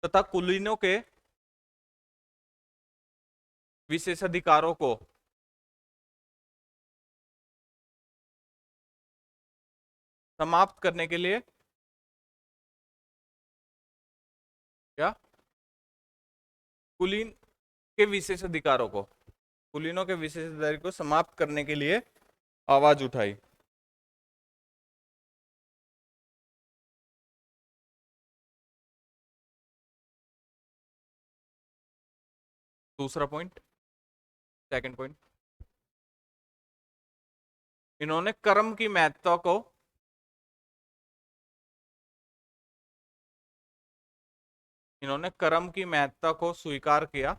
तथा कुलीनों के विशेषाधिकारों को समाप्त करने के लिए, क्या? कुलीन के विशेषाधिकारों को, कुलीनों के विशेषाधिकार को समाप्त करने के लिए आवाज उठाई। दूसरा पॉइंट, सेकंड पॉइंट, इन्होंने कर्म की महत्ता को, इन्होंने कर्म की महत्ता को स्वीकार किया,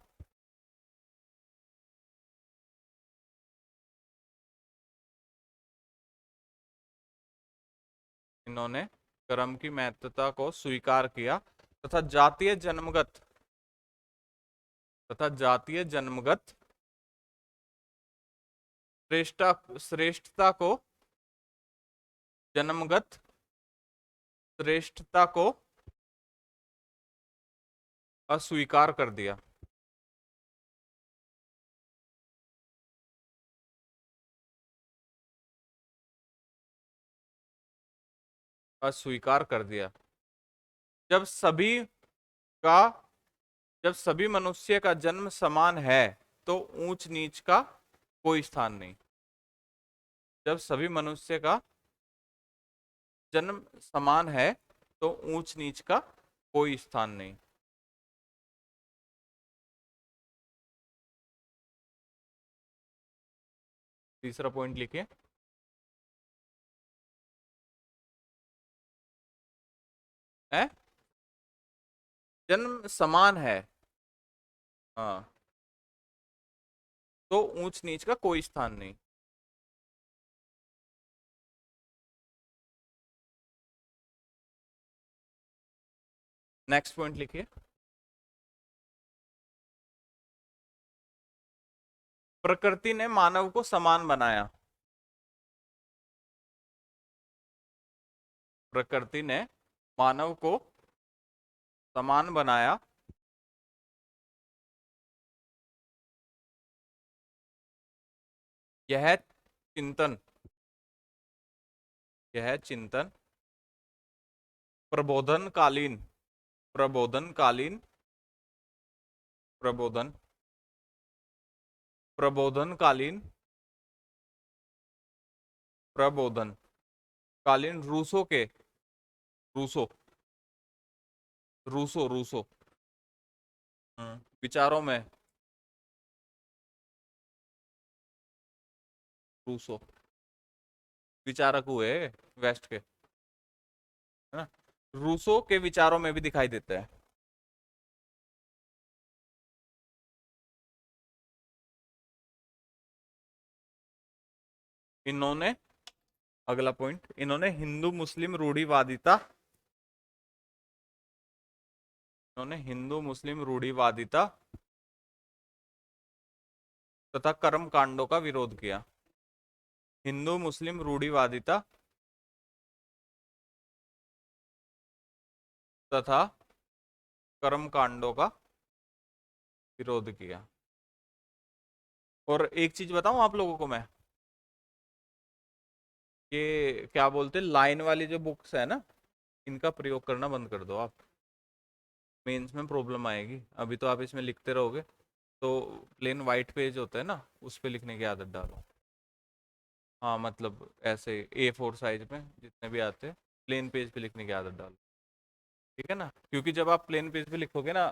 इन्होंने कर्म की महत्ता को स्वीकार किया तथा जातीय जन्मगत, तथा जातीय जन्मगत श्रेष्ठता को, जन्मगत श्रेष्ठता को अस्वीकार कर दिया, अस्वीकार कर दिया। जब सभी का जब सभी मनुष्य का जन्म समान है तो ऊंच नीच का कोई स्थान नहीं। जब सभी मनुष्य का जन्म समान है तो ऊंच नीच का कोई स्थान नहीं। तीसरा पॉइंट लिखिए। है, जन्म समान है, हाँ, तो ऊंच नीच का कोई स्थान नहीं। नेक्स्ट पॉइंट लिखिए। प्रकृति ने मानव को समान बनाया। प्रकृति ने मानव को समान बनाया। यह चिंतन यह चिंतन प्रबोधनकालीन प्रबोधनकालीन प्रबोधन प्रबोधनकालीन प्रबोधन कालीन रूसो रूसो रूसो विचारों में रूसो विचारक हुए वेस्ट के, है ना। रूसो के विचारों में भी दिखाई देता है। इन्होंने, अगला पॉइंट, इन्होंने हिंदू मुस्लिम रूढ़िवादिता तथा कर्म कांडों का विरोध किया। हिंदू मुस्लिम रूढ़िवादिता तथा कर्म कांडों का विरोध किया। और एक चीज बताऊं आप लोगों को मैं, ये क्या बोलते हैं, लाइन वाली जो बुक्स है ना, इनका प्रयोग करना बंद कर दो आप। मेंस में प्रॉब्लम आएगी। अभी तो आप इसमें लिखते रहोगे, तो प्लेन वाइट पेज होता है ना, उस पे लिखने की आदत डालो। हाँ, मतलब ऐसे A4 साइज में जितने भी आते हैं, प्लेन पेज पे लिखने की आदत डालो, ठीक है ना। क्योंकि जब आप प्लेन पेज पे लिखोगे ना,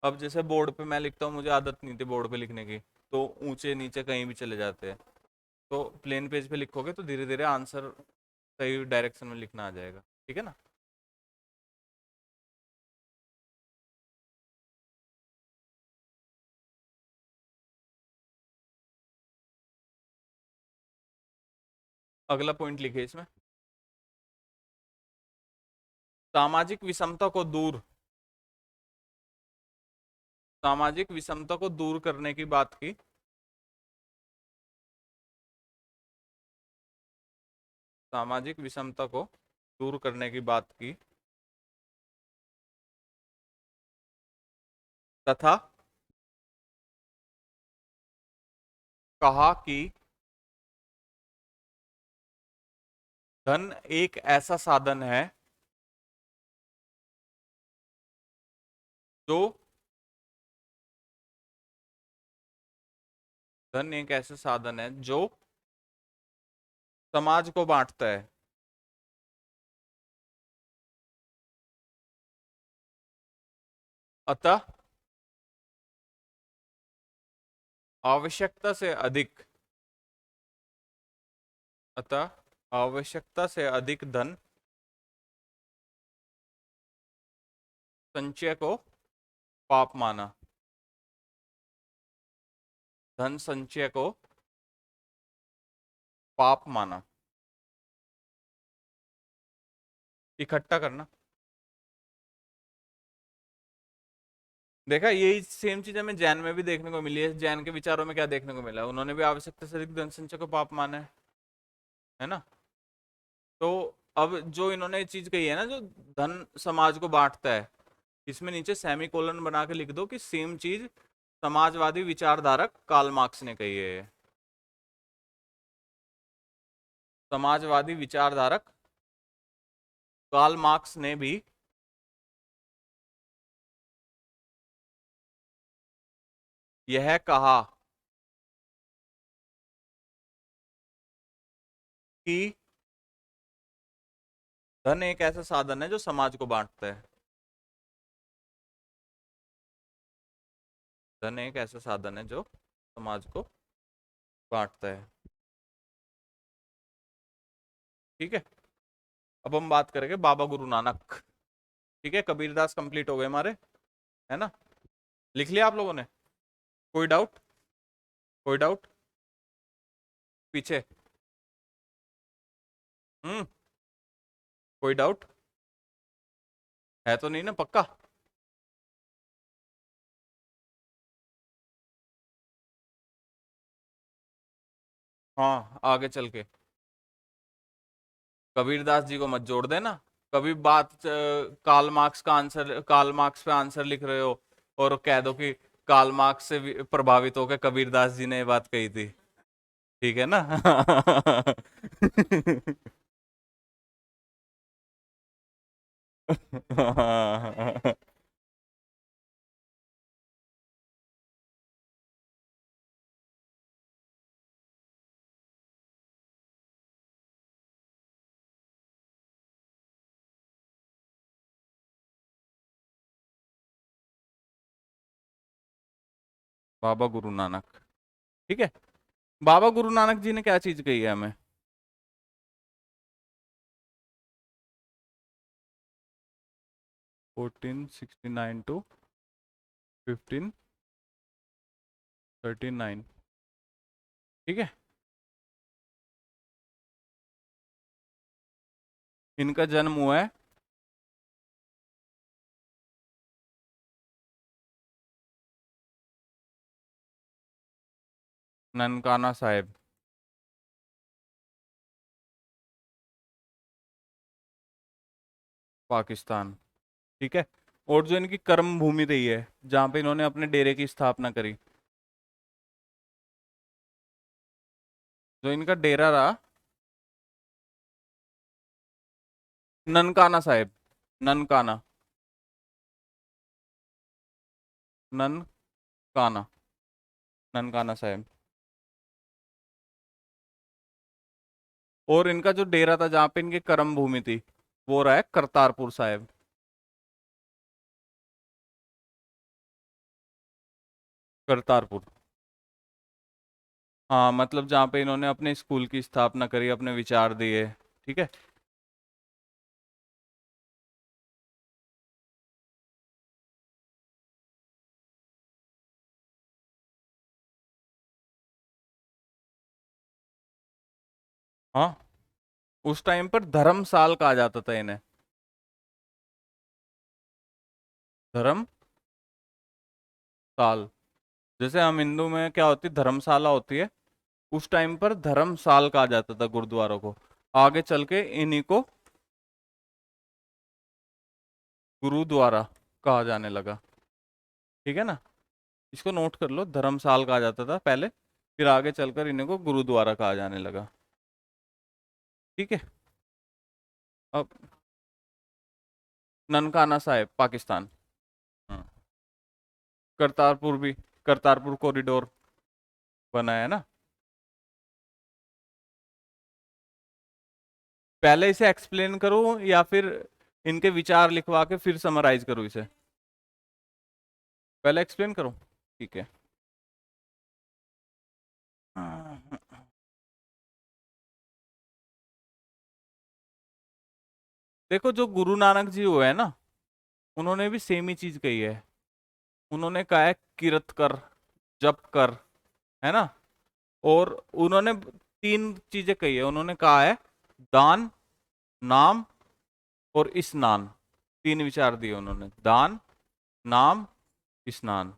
अब जैसे बोर्ड पे मैं लिखता हूँ, मुझे आदत नहीं थी बोर्ड पे लिखने की, तो ऊंचे नीचे कहीं भी चले जाते हैं। तो प्लेन पेज पे लिखोगे तो धीरे धीरे आंसर सही डायरेक्शन में लिखना आ जाएगा, ठीक है ना। अगला पॉइंट लिखिए इसमें। सामाजिक विषमता को दूर सामाजिक विषमता को दूर करने की बात की। सामाजिक विषमता को दूर करने की बात की तथा कहा कि धन एक ऐसा साधन है जो धन एक ऐसा साधन है जो समाज को बांटता है। अतः आवश्यकता से अधिक अतः आवश्यकता से अधिक धन संचय को पाप माना। धन संचय को पाप माना। इकट्ठा करना। देखा, यही सेम चीज हमें जैन में भी देखने को मिली है। जैन के विचारों में क्या देखने को मिला, उन्होंने भी आवश्यकता से अधिक धन संचय को पाप माना है ना। तो अब जो इन्होंने ये चीज कही है ना, जो धन समाज को बांटता है, इसमें नीचे सेमी कोलन बना के लिख दो कि सेम चीज समाजवादी विचारधारक कार्ल मार्क्स ने कही है। समाजवादी विचारधारक कार्ल मार्क्स ने भी यह कहा कि धन एक ऐसा साधन है जो समाज को बांटता है। धन एक ऐसा साधन है जो समाज को बांटता है। ठीक है, अब हम बात करेंगे बाबा गुरु नानक। ठीक है, कबीरदास कंप्लीट हो गए हमारे, है ना। लिख लिया आप लोगों ने? कोई डाउट? कोई डाउट पीछे? हम्म, कोई डाउट है तो नहीं ना, पक्का? हाँ, आगे चल के कबीरदास जी को मत जोड़ देना। कभी बात कार्ल मार्क्स का आंसर, कार्ल मार्क्स पे आंसर लिख रहे हो और कह दो कि कार्ल मार्क्स से प्रभावित होकर कबीरदास जी ने ये बात कही थी। ठीक है ना? बाबा गुरु नानक। ठीक है, बाबा गुरु नानक जी ने क्या चीज कही है हमें? 1469 टू 1539। ठीक है, इनका जन्म हुआ है ननकाना साहिब, पाकिस्तान। ठीक है, और जो इनकी कर्म भूमि रही है जहां पे इन्होंने अपने डेरे की स्थापना करी, जो इनका डेरा रहा, ननकाना साहिब। ननकाना, ननकाना, ननकाना साहिब। और इनका जो डेरा था जहां पे इनकी कर्म भूमि थी, वो रहा है करतारपुर साहिब। करतारपुर, हाँ, मतलब जहाँ पे इन्होंने अपने स्कूल की स्थापना करी, अपने विचार दिए। ठीक है, हाँ, उस टाइम पर धर्मसाल कहा जाता था इन्हें। धर्मसाल, जैसे हम हिंदू में क्या होती, धर्मशाला होती है, उस टाइम पर धर्मसाल कहा जाता था गुरुद्वारों को। आगे चल के इन्हीं को गुरुद्वारा कहा जाने लगा। ठीक है ना, इसको नोट कर लो, धर्मसाल कहा जाता था पहले, फिर आगे चलकर इन्हीं को गुरुद्वारा कहा जाने लगा। ठीक है, अब ननकाना साहिब, पाकिस्तान। हाँ, करतारपुर भी, करतारपुर कॉरिडोर बना है ना। पहले इसे एक्सप्लेन करूं या फिर इनके विचार लिखवा के फिर समराइज करूं इसे? पहले एक्सप्लेन करूं, ठीक है। देखो, जो गुरु नानक जी हुए हैं ना, उन्होंने भी सेम ही चीज कही है। उन्होंने कहा है किरत कर, जप कर, है ना। और उन्होंने तीन चीजें कही है। उन्होंने कहा है दान, नाम और स्नान। तीन विचार दिए उन्होंने, दान, नाम, स्नान।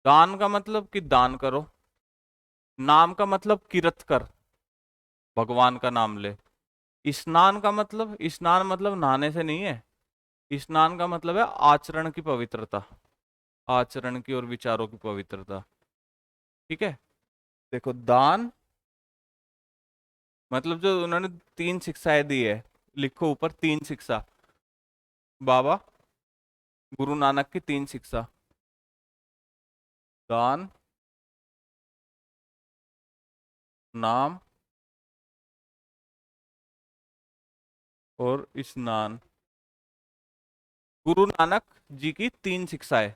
दान का मतलब कि दान करो। नाम का मतलब किरत कर, भगवान का नाम ले। स्नान का मतलब, स्नान मतलब नहाने से नहीं है। स्नान का मतलब है आचरण की पवित्रता, आचरण की और विचारों की पवित्रता। ठीक है, देखो, दान मतलब जो उन्होंने तीन शिक्षाएं दी है, लिखो ऊपर तीन शिक्षा, बाबा गुरु नानक की तीन शिक्षा। दान, नाम और स्नान। गुरु नानक जी की 3 शिक्षाएं।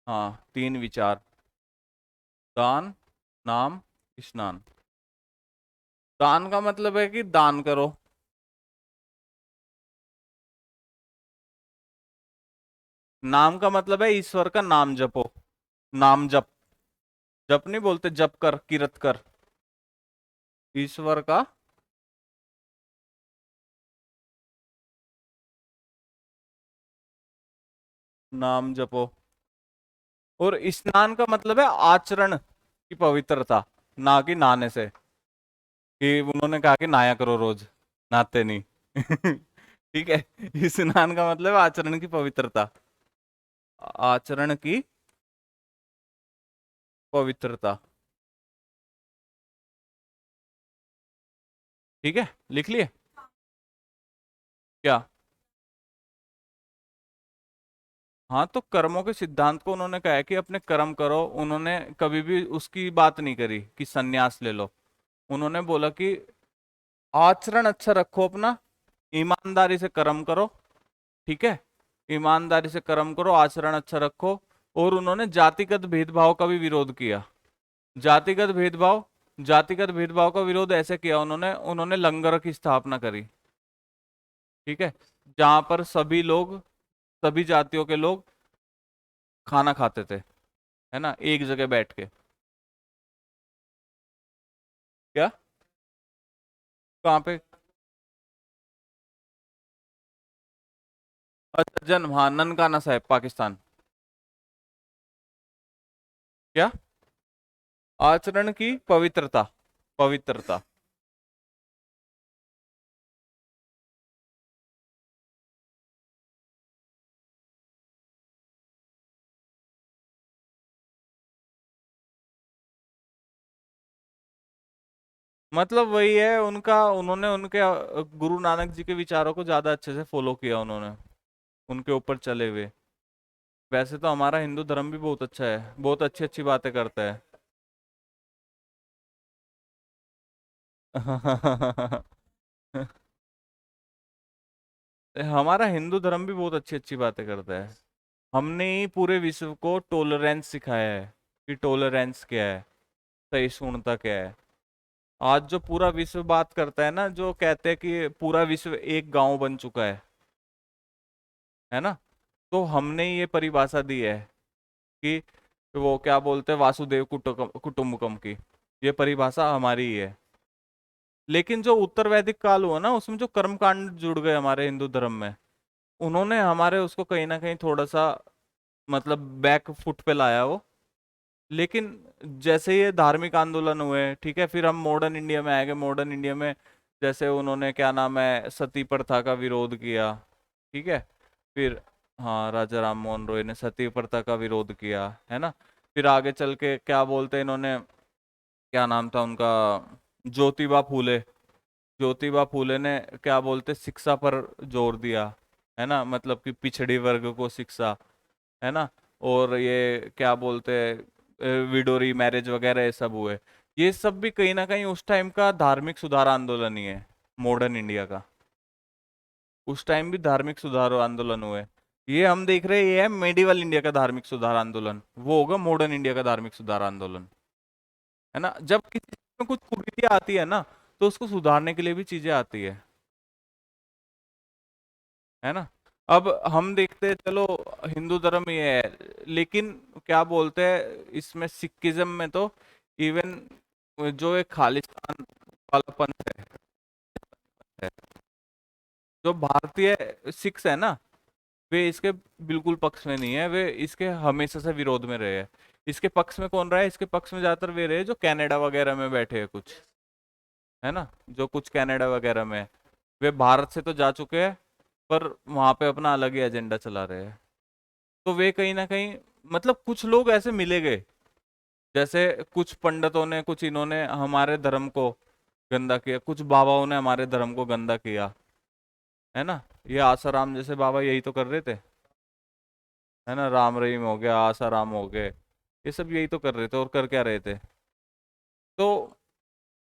हाँ, 3 विचार। दान, नाम, स्नान। दान का मतलब है कि दान करो। नाम का मतलब है ईश्वर का नाम जपो। नाम जप। जप नहीं बोलते, जप कर, किरत कर। ईश्वर का नाम जपो। और स्नान का मतलब है आचरण की पवित्रता, ना कि नहाने से। कि उन्होंने कहा कि नहाया करो रोज, नहाते नहीं। ठीक है, स्नान का मतलब आचरण की पवित्रता। आचरण की पवित्रता। ठीक है, लिख लिए क्या? हाँ, तो कर्मों के सिद्धांत को उन्होंने कहा है कि अपने कर्म करो। उन्होंने कभी भी उसकी बात नहीं करी कि सन्यास ले लो। उन्होंने बोला कि आचरण अच्छा रखो अपना, ईमानदारी से कर्म करो। ठीक है, ईमानदारी से कर्म करो, आचरण अच्छा रखो। और उन्होंने जातिगत भेदभाव का भी विरोध किया। जातिगत भेदभाव, जातिगत भेदभाव का विरोध ऐसे किया उन्होंने, उन्होंने लंगर की स्थापना करी। ठीक है, जहां पर सभी लोग, सभी जातियों के लोग खाना खाते थे, है ना, एक जगह बैठ के। क्या? कहाँ पे? अच्छा, जन्म, हाँ, ननकाना साहिब, पाकिस्तान। क्या? आचरण की पवित्रता, पवित्रता। मतलब वही है उनका, उन्होंने उनके गुरु नानक जी के विचारों को ज्यादा अच्छे से फॉलो किया उन्होंने, उनके ऊपर चले हुए। वैसे तो हमारा हिंदू धर्म भी बहुत अच्छा है, बहुत अच्छी अच्छी बातें करता है। हमारा हिंदू धर्म भी बहुत अच्छी अच्छी बातें करता है। हमने ही पूरे विश्व को टॉलरेंस सिखाया है कि टॉलरेंस क्या है, सहिष्णुता क्या है। आज जो पूरा विश्व बात करता है ना, जो कहते हैं कि पूरा विश्व एक गांव बन चुका है ना, तो हमने ये परिभाषा दी है कि वो क्या बोलते हैं, वासुदेव कुटुंबकम की। ये परिभाषा हमारी ही है। लेकिन जो उत्तर वैदिक काल हुआ ना, उसमें जो कर्मकांड जुड़ गए हमारे हिंदू धर्म में, उन्होंने हमारे उसको कहीं ना कहीं थोड़ा सा, मतलब बैक फुट पे लाया वो। लेकिन जैसे ये धार्मिक आंदोलन हुए, ठीक है, फिर हम मॉडर्न इंडिया में आएंगे। मॉडर्न इंडिया में जैसे उन्होंने क्या नाम है, सती प्रथा का विरोध किया। ठीक है, फिर हाँ, राजा राम मोहन रॉय ने सती प्रथा का विरोध किया, है ना। फिर आगे चल के क्या बोलते हैं इन्होंने, क्या नाम था उनका, ज्योतिबा फूले। ज्योतिबा फूले ने क्या बोलते, शिक्षा पर जोर दिया, है ना, मतलब कि पिछड़ी वर्ग को शिक्षा, है ना। और ये क्या बोलते हैं, विडोरी मैरिज वगैरह ये सब हुए। ये सब भी कहीं ना कहीं उस टाइम का धार्मिक सुधार आंदोलन ही है, मॉडर्न इंडिया का। उस टाइम भी धार्मिक सुधार आंदोलन हुए। ये हम देख रहे हैं, ये है मेडिवल इंडिया का धार्मिक सुधार आंदोलन, वो होगा मॉडर्न इंडिया का धार्मिक सुधार आंदोलन। है ना, जब किसी में कुछ कुरीतियां आती है ना, तो उसको सुधारने के लिए भी चीजें आती है ना। अब हम देखते हैं, चलो हिंदू धर्म ये है, लेकिन क्या बोलते हैं इसमें, सिखिज्म में तो इवन जो एक खालिस्तान वाला पंथ है, जो भारतीय सिख्स है ना, वे इसके बिल्कुल पक्ष में नहीं है, वे इसके हमेशा से विरोध में रहे हैं। इसके पक्ष में कौन रहा है? इसके पक्ष में ज्यादातर वे रहे जो कनाडा वगैरह में बैठे हैं कुछ, है ना, जो कुछ कनाडा वगैरह में है। वे भारत से तो जा चुके हैं, पर वहां पे अपना अलग ही एजेंडा चला रहे हैं। तो वे कहीं ना कहीं, मतलब कुछ लोग ऐसे मिले गए, जैसे कुछ पंडितों ने, कुछ इन्होंने हमारे धर्म को गंदा किया, कुछ बाबाओं ने हमारे धर्म को गंदा किया, है ना। ये आसाराम जैसे बाबा यही तो कर रहे थे, है ना। राम रहीम हो गया, आसाराम हो गए, ये सब यही तो कर रहे थे, और कर क्या रहे थे? तो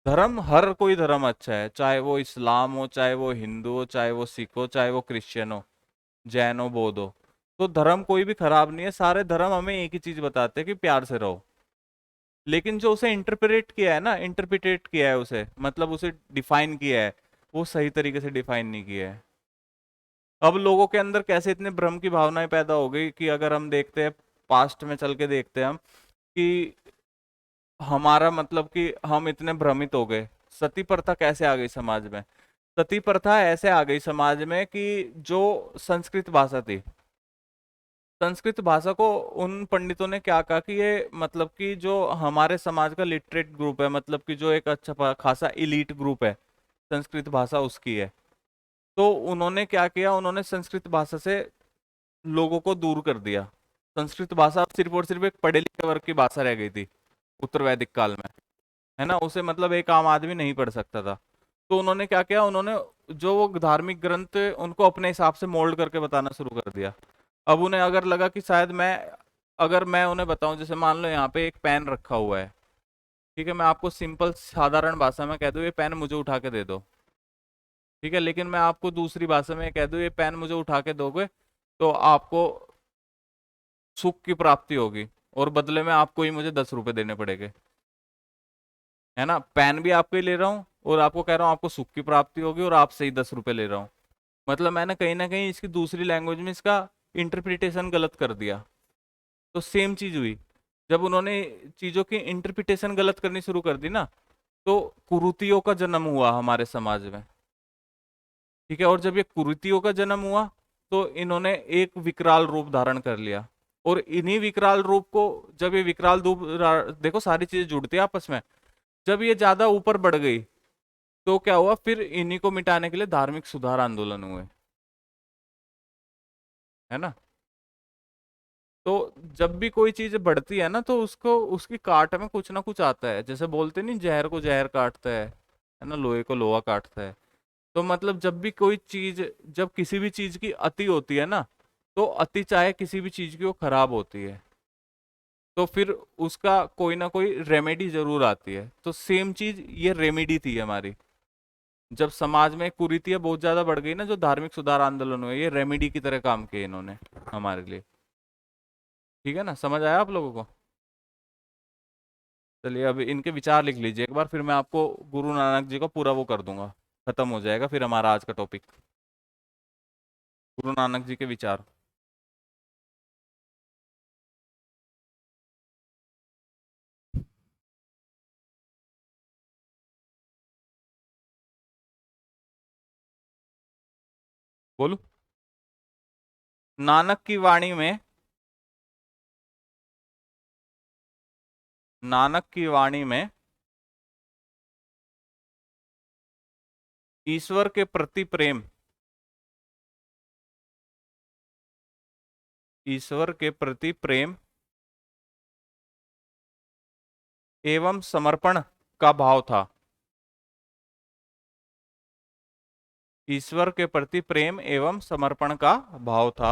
धर्म, हर कोई धर्म अच्छा है, चाहे वो इस्लाम हो, चाहे वो हिंदू हो, चाहे वो सिख हो, चाहे वो क्रिश्चियन हो, जैन हो, बौद्ध हो। तो धर्म कोई भी खराब नहीं है, सारे धर्म हमें एक ही चीज बताते हैं कि प्यार से रहो। लेकिन जो उसे इंटरप्रेट किया है ना, इंटरप्रिटेट किया है उसे, मतलब उसे डिफाइन किया है, वो सही तरीके से डिफाइन नहीं किया है। अब लोगों के अंदर कैसे इतने भ्रम की भावनाएं पैदा हो गई कि अगर हम देखते हैं, पास्ट में चल के देखते हैं हम, कि हमारा मतलब कि हम इतने भ्रमित हो गए। सती प्रथा कैसे आ गई समाज में? सती प्रथा ऐसे आ गई समाज में कि जो संस्कृत भाषा थी, संस्कृत भाषा को उन पंडितों ने क्या कहा कि ये मतलब कि जो हमारे समाज का लिटरेट ग्रुप है, मतलब कि जो एक अच्छा खासा इलीट ग्रुप है, संस्कृत भाषा उसकी है। तो उन्होंने क्या किया, उन्होंने संस्कृत भाषा से लोगों को दूर कर दिया। संस्कृत भाषा अब सिर्फ और सिर्फ एक पढ़े लिखे वर्ग की भाषा रह गई थी उत्तर वैदिक काल में, है ना। उसे मतलब एक आम आदमी नहीं पढ़ सकता था। तो उन्होंने क्या किया, उन्होंने जो वो धार्मिक ग्रंथ उनको अपने हिसाब से मोल्ड करके बताना शुरू कर दिया। अब उन्हें अगर लगा कि शायद मैं, अगर मैं उन्हें बताऊं, जैसे मान लो यहाँ पे एक पेन रखा हुआ है, ठीक है, मैं आपको सिंपल साधारण भाषा में कह दूं ये पेन मुझे उठा के दे दो, ठीक है, लेकिन मैं आपको दूसरी भाषा में कह दूं ये पेन मुझे उठा के दोगे तो आपको सुख की प्राप्ति होगी, और बदले में आपको ही मुझे 10 रुपए देने पड़ेंगे, है ना। पेन भी आपको ही ले रहा हूँ और आपको कह रहा हूँ आपको सुख की प्राप्ति होगी, और आपसे ही 10 रुपए ले रहा हूँ। मतलब मैंने कहीं ना कहीं इसकी दूसरी लैंग्वेज में इसका इंटरप्रिटेशन गलत कर दिया। तो सेम चीज हुई, जब उन्होंने चीजों की इंटरप्रिटेशन गलत करनी शुरू कर दी ना, तो कुरीतियों का जन्म हुआ हमारे समाज में, ठीक है। और जब ये कुरीतियों का जन्म हुआ तो इन्होंने एक विकराल रूप धारण कर लिया। और इन्हीं विकराल रूप को, जब ये विकराल रूप, देखो सारी चीजें जुड़ती है आपस में, जब ये ज्यादा ऊपर बढ़ गई तो क्या हुआ, फिर इन्हीं को मिटाने के लिए धार्मिक सुधार आंदोलन हुए, है ना। तो जब भी कोई चीज बढ़ती है ना, तो उसको उसकी काट में कुछ ना कुछ आता है, जैसे बोलते नहीं, जहर को जहर काटता है ना, लोहे को लोहा काटता है। तो मतलब जब भी कोई चीज, जब किसी भी चीज की अति होती है ना, तो अति चाहे किसी भी चीज की वो खराब होती है, तो फिर उसका कोई ना कोई रेमेडी जरूर आती है। तो सेम चीज ये रेमेडी थी हमारी, जब समाज में कुरीतियां बहुत ज्यादा बढ़ गई ना, जो धार्मिक सुधार आंदोलन हुए, ये रेमेडी की तरह काम किए इन्होंने हमारे लिए। ठीक है ना, समझ आया आप लोगों को? चलिए अब इनके विचार लिख लीजिए एक बार, फिर मैं आपको गुरु नानक जी का पूरा वो कर दूंगा, खत्म हो जाएगा फिर हमारा आज का टॉपिक। गुरु नानक जी के विचार। बोलू? नानक की वाणी में, नानक की वाणी में ईश्वर के प्रति प्रेम, ईश्वर के प्रति प्रेम एवं समर्पण का भाव था। ईश्वर के प्रति प्रेम एवं समर्पण का भाव था।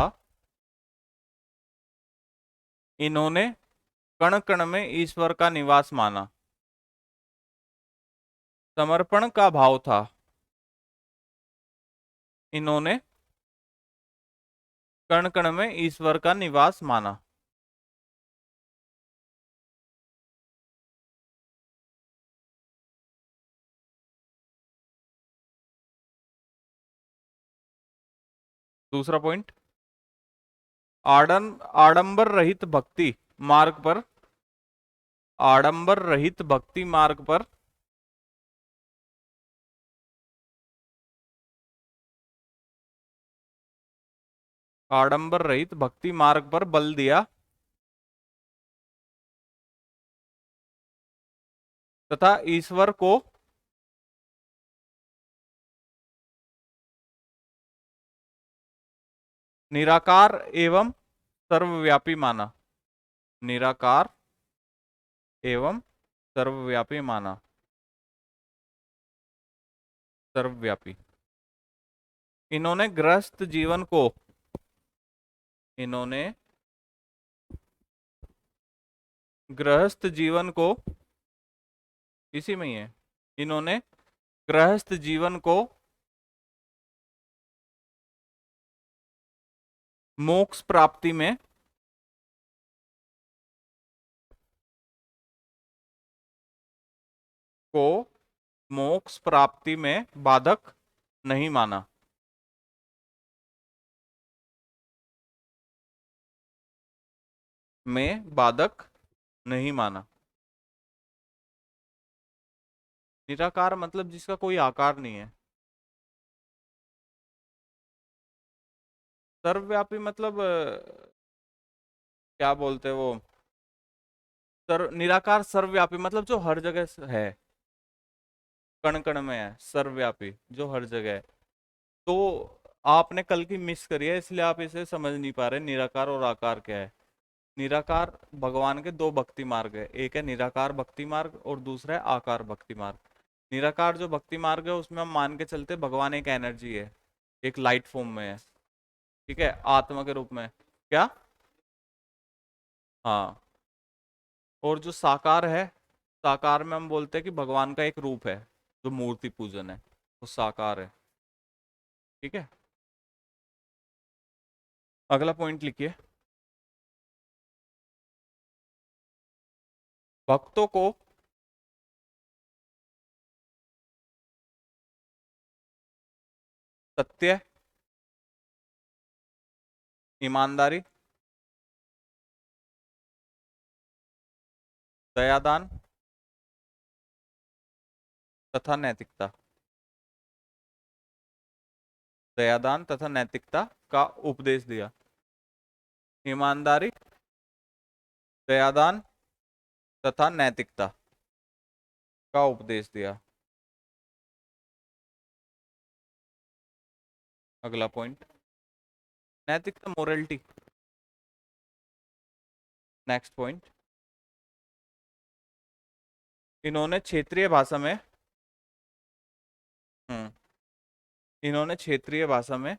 इन्होंने कण कण में ईश्वर का निवास माना। समर्पण का भाव था, इन्होंने कण कण में ईश्वर का निवास माना। दूसरा पॉइंट, आडंबर रहित भक्ति मार्ग पर, आडंबर रहित भक्ति मार्ग पर आडंबर रहित भक्ति मार्ग पर बल दिया, तथा ईश्वर को निराकार एवं सर्वव्यापी माना। निराकार एवं सर्वव्यापी माना। सर्वव्यापी। इन्होंने गृहस्थ जीवन को, इन्होंने गृहस्थ जीवन को, इसी में ही है, इन्होंने गृहस्थ जीवन को मोक्ष प्राप्ति में को मोक्ष प्राप्ति में बाधक नहीं माना। में बाधक नहीं माना। निराकार मतलब जिसका कोई आकार नहीं है। सर्वव्यापी मतलब क्या बोलते हैं वो, निराकार सर्वव्यापी मतलब जो हर जगह है, कण कण में है, सर्वव्यापी जो हर जगह है। तो आपने कल की मिस करी है, इसलिए आप इसे समझ नहीं पा रहे निराकार और आकार क्या है। निराकार भगवान के दो भक्ति मार्ग है, एक है निराकार भक्ति मार्ग और दूसरा है आकार भक्ति मार्ग। निराकार जो भक्ति मार्ग है उसमें हम मान के चलते भगवान एक एनर्जी है, एक लाइट फॉर्म में है, ठीक है, आत्मा के रूप में। क्या? हाँ। और जो साकार है, साकार में हम बोलते हैं कि भगवान का एक रूप है, जो मूर्ति पूजन है, वो साकार है। ठीक है, अगला पॉइंट लिखिए। भक्तों को सत्य, ईमानदारी, दयादान तथा नैतिकता, दयादान तथा नैतिकता का उपदेश दिया। ईमानदारी, दयादान तथा नैतिकता का उपदेश दिया। अगला पॉइंट, नैतिकता, मोरलिटी। नेक्स्ट पॉइंट, इन्होंने क्षेत्रीय भाषा में हम्म इन्होंने क्षेत्रीय भाषा में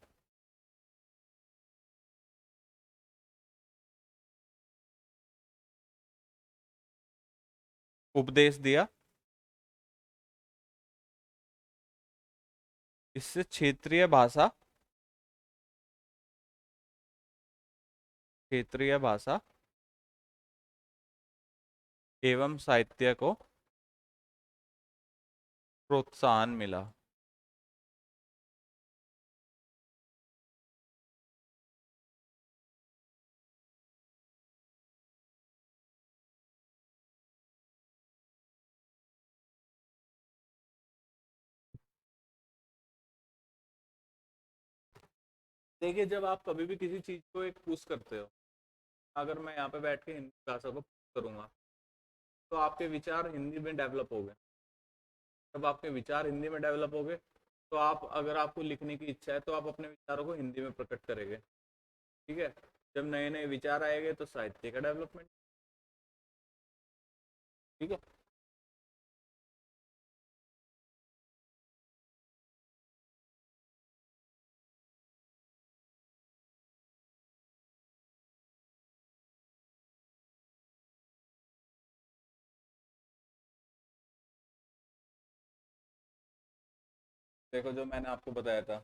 उपदेश दिया। इससे क्षेत्रीय भाषा एवं साहित्य को प्रोत्साहन मिला। देखिए, जब आप कभी भी किसी चीज को एक पुश करते हो, अगर मैं यहाँ पे बैठ के हिंदी भाषा को push करूंगा तो आपके विचार हिंदी में डेवलप हो गए। जब आपके विचार हिंदी में डेवलप हो गए तो आप, अगर आपको लिखने की इच्छा है तो आप अपने विचारों को हिंदी में प्रकट करेंगे। ठीक है, जब नए नए विचार आएंगे तो साहित्य का डेवलपमेंट। ठीक है, देखो जो मैंने आपको बताया था,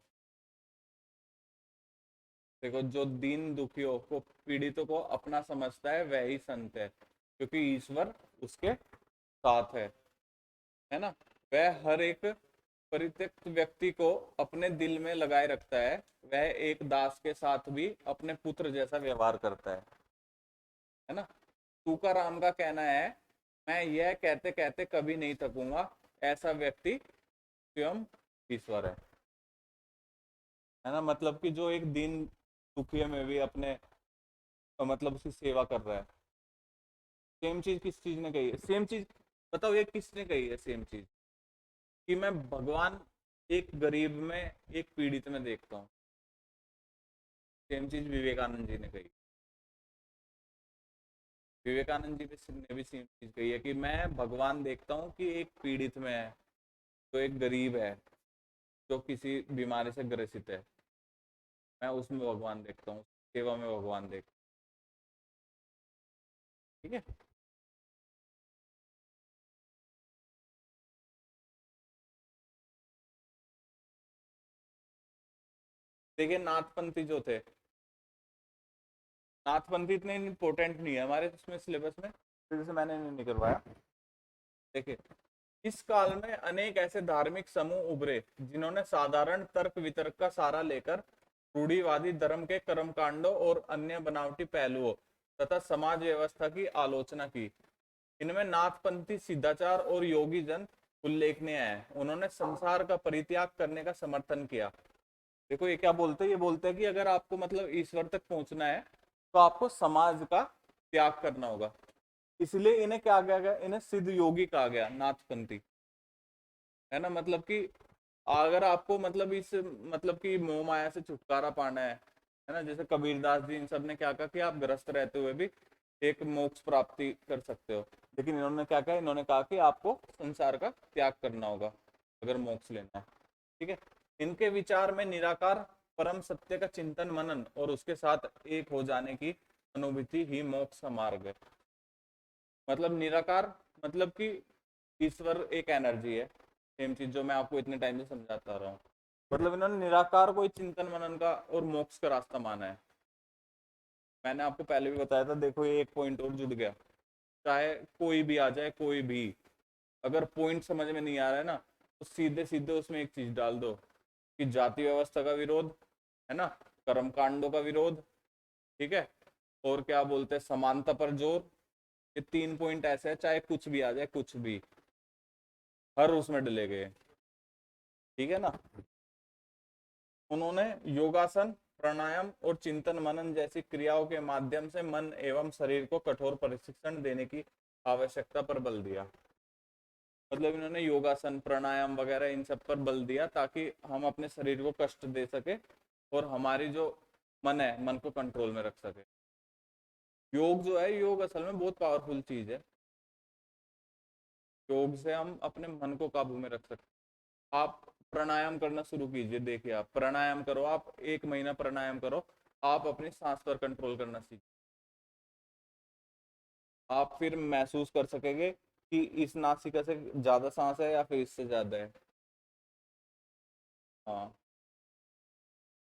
देखो जो दीन दुखियों को, पीड़ितों को अपना समझता है वह ही संत है, क्योंकि ईश्वर उसके साथ है ना। वह हर एक परित्यक्त व्यक्ति को अपने दिल में लगाए रखता है। वह एक दास के साथ भी अपने पुत्र जैसा व्यवहार करता है ना। तुकाराम का कहना है, मैं यह कहते कहते कभी नहीं थकूंगा, ऐसा व्यक्ति स्वयं ईश्वर है ना। मतलब कि जो एक दिन दुखिया में भी अपने मतलब उसकी सेवा कर रहा है। सेम चीज किस चीज ने कही है, सेम चीज बताओ, ये किसने कही है सेम चीज, कि मैं भगवान एक गरीब में, एक पीड़ित में देखता हूँ। सेम चीज विवेकानंद जी ने कही। विवेकानंद जी ने भी सेम चीज कही है कि मैं भगवान देखता हूँ कि एक पीड़ित में है, जो एक गरीब है, जो किसी बीमारी से ग्रसित है, मैं उसमें भगवान देखता हूँ, सेवा में भगवान देखता हूँ। ठीक है। देखिए नाथपंथी जो थे, नाथपंथी इतने इम्पोर्टेंट नहीं है हमारे इसमें सिलेबस में, तो जैसे मैंने नहीं करवाया। देखिए इस काल में अनेक ऐसे धार्मिक समूह उभरे जिन्होंने साधारण तर्क वितर्क का सहारा लेकर रूढ़िवादी धर्म के कर्मकांडों और अन्य बनावटी पहलुओं तथा समाज व्यवस्था की आलोचना की। इनमें नाथपंथी सिद्धाचार और योगी जन उल्लेखनीय है। उन्होंने संसार का परित्याग करने का समर्थन किया। देखो ये क्या बोलते हैं, ये बोलते हैं कि अगर आपको मतलब ईश्वर तक पहुंचना है तो आपको समाज का त्याग करना होगा। इसलिए इन्हें क्या कहा गया, इन्हें सिद्ध योगी कहा गया, नाथपंथी, है ना। मतलब कि अगर आपको मतलब इस मतलब कि मोह माया से छुटकारा पाना है ना, जैसे कबीरदास जी इन सब ने क्या कहा कि आप ग्रस्त रहते हुए भी एक मोक्ष प्राप्ति कर सकते हो, लेकिन इन्होंने क्या कहा, इन्होंने कहा कि आपको संसार का त्याग करना होगा अगर मोक्ष लेना है। ठीक है, इनके विचार में निराकार परम सत्य का चिंतन मनन और उसके साथ एक हो जाने की अनुभूति ही मोक्ष का मार्ग है। मतलब निराकार मतलब कि ईश्वर एक एनर्जी है, सेम चीज जो मैं आपको इतने टाइम से समझाता रहा हूँ। मतलब इन्होंने निराकार को चिंतन मनन का और मोक्ष का रास्ता माना है। मैंने आपको पहले भी बताया था, देखो ये एक पॉइंट और जुड़ गया, चाहे कोई भी आ जाए, कोई भी अगर पॉइंट समझ में नहीं आ रहा है ना, तो सीधे सीधे उसमें एक चीज डाल दो कि जाति व्यवस्था का विरोध, है ना, कर्म कांडों का विरोध, ठीक है, और क्या बोलते हैं समानता पर जोर। ये 3 पॉइंट ऐसे है, चाहे कुछ भी आ जाए, कुछ भी, हर उसमें डले गए। ठीक है ना। उन्होंने योगासन, प्राणायाम और चिंतन मनन जैसी क्रियाओं के माध्यम से मन एवं शरीर को कठोर प्रशिक्षण देने की आवश्यकता पर बल दिया। मतलब इन्होंने योगासन, प्राणायाम वगैरह इन सब पर बल दिया ताकि हम अपने शरीर को कष्ट दे सके और हमारी जो मन है, मन को कंट्रोल में रख सके। योग जो है, योग असल में बहुत पावरफुल चीज है। योग से हम अपने मन को काबू में रख सकते। आप प्राणायाम करना शुरू कीजिए, देखिए आप प्राणायाम करो, आप 1 महीना प्राणायाम करो, आप अपनी सांस पर कंट्रोल करना सीखिए। आप फिर महसूस कर सकेंगे कि इस नासिका से ज्यादा सांस है या फिर इससे ज्यादा है। हाँ,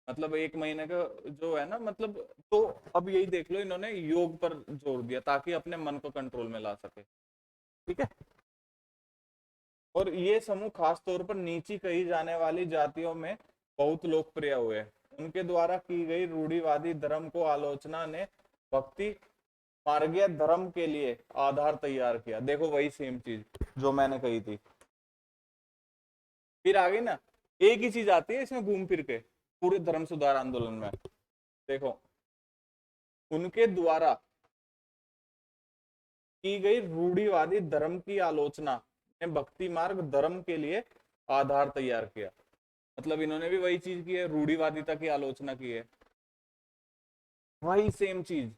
मतलब 1 महीने का जो है ना, मतलब तो अब यही देख लो, इन्होंने योग पर जोर दिया ताकि अपने मन को कंट्रोल में ला सके। ठीक है, और ये समूह खास तौर पर नीची कही जाने वाली जातियों में बहुत लोकप्रिय हुए। उनके द्वारा की गई रूढ़िवादी धर्म को आलोचना ने भक्ति मार्गीय धर्म के लिए आधार तैयार किया। देखो वही सेम चीज जो मैंने कही थी, फिर आ गई ना, एक ही चीज आती है इसमें घूम फिर के पूरे धर्म सुधार आंदोलन में। देखो उनके द्वारा की गई रूढ़िवादी धर्म की आलोचना ने भक्ति मार्ग धर्म के लिए आधार तैयार किया। मतलब इन्होंने भी वही चीज की है, रूढ़िवादिता की आलोचना की है, वही सेम चीज।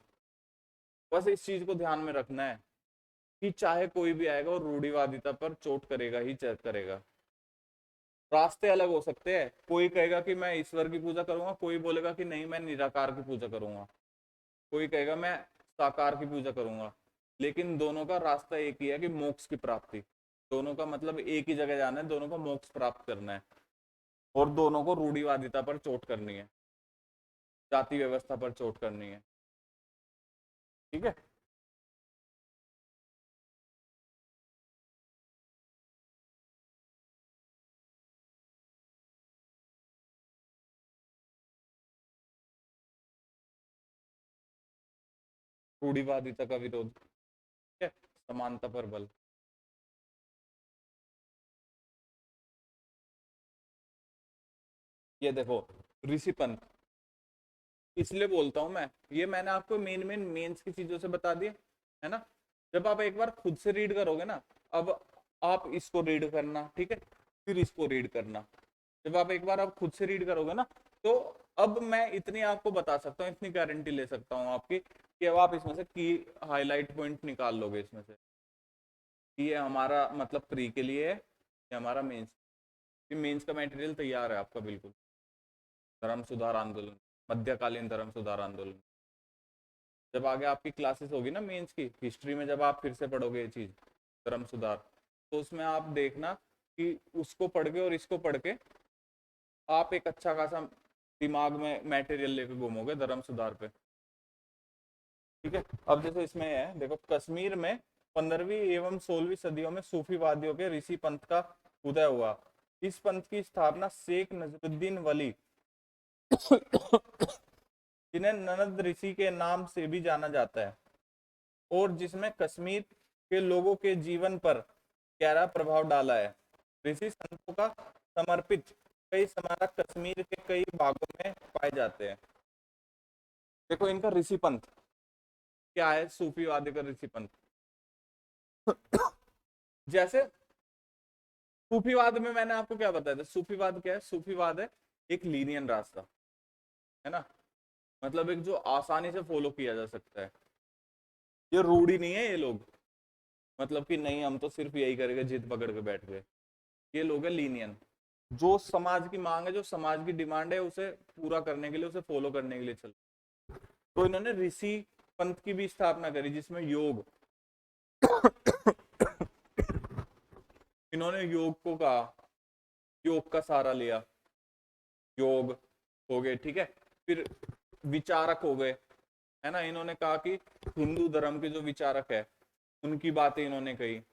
बस इस चीज को ध्यान में रखना है कि चाहे कोई भी आएगा और रूढ़िवादिता पर चोट करेगा ही करेगा। रास्ते अलग हो सकते हैं, कोई कहेगा कि मैं ईश्वर की पूजा करूंगा, कोई बोलेगा कि नहीं मैं निराकार की पूजा करूंगा, कोई कहेगा मैं साकार की पूजा करूंगा, लेकिन दोनों का रास्ता एक ही है कि मोक्ष की प्राप्ति। दोनों का मतलब एक ही जगह जाना है, दोनों को मोक्ष प्राप्त करना है, और दोनों को रूढ़िवादिता पर चोट करनी है, जाति व्यवस्था पर चोट करनी है। ठीक है, रूढ़िवादिता का विरोध, ठीक है, समानता पर बल। ये देखो ऋषि पंथ, इसलिए बोलता हूं मैं, ये मैंने आपको मेन मेन मेंस की चीजों से बता दिए, है ना। जब आप एक बार खुद से रीड करोगे ना, अब आप इसको रीड करना, ठीक है, फिर इसको रीड करना। जब आप एक बार आप खुद से रीड करोगे ना, तो अब मैं इतनी आपको बता सकता हूँ, इतनी गारंटी ले सकता हूँ आपकी, कि अब आप इसमें से की हाईलाइट पॉइंट निकाल लोगे इसमें से कि ये हमारा मतलब प्री के लिए है, ये हमारा मेंस। मेंस का मटेरियल तैयार है आपका बिल्कुल। धर्म सुधार आंदोलन, मध्यकालीन धर्म सुधार आंदोलन, जब आगे आपकी क्लासेस होगी ना मेंस की हिस्ट्री में, जब आप फिर से पढ़ोगे ये चीज धर्म सुधार, तो उसमें आप देखना कि उसको पढ़ के और इसको पढ़ के आप एक अच्छा खासा दिमाग में मटेरियल लेके घूमोगे धर्म सुधार पे। ठीक है, अब जैसे इसमें है देखो, कश्मीर में 15वीं एवं 16वीं सदियों में सूफीवादियों के ऋषि पंथ का उदय हुआ। इस पंथ की स्थापना शेख नजरुद्दीन वली, जिन्हें ननद ऋषि के नाम से भी जाना जाता है, और जिसमें कश्मीर के लोगों के जीवन पर गहरा प्रभाव डाला है। ऋषि संतों का समर्पित कई स्मारक कश्मीर के कई भागों में पाए जाते हैं। देखो इनका ऋषि पंथ क्या है, सूफीवादी का ऋषि पंथ। जैसे सूफीवाद में मैंने आपको क्या बताया था, सूफीवाद क्या है, सूफीवाद है एक लीनियन रास्ता, है ना, मतलब एक जो आसानी से फॉलो किया जा सकता है। ये रूढ़ी नहीं है ये लोग, मतलब कि नहीं हम तो सिर्फ यही करेंगे, जिद पकड़ के बैठ गए। ये लोग है लीनियन, जो समाज की मांग है, जो समाज की डिमांड है, उसे पूरा करने के लिए, उसे फॉलो करने के लिए चल। तो इन्होंने ऋषि पंथ की भी स्थापना करी, जिसमें योग इन्होंने योग को कहा, योग का सहारा लिया, योग हो गए, ठीक है। फिर विचारक हो गए, है ना, इन्होंने कहा कि हिंदू धर्म के जो विचारक है उनकी बातें इन्होंने कही, है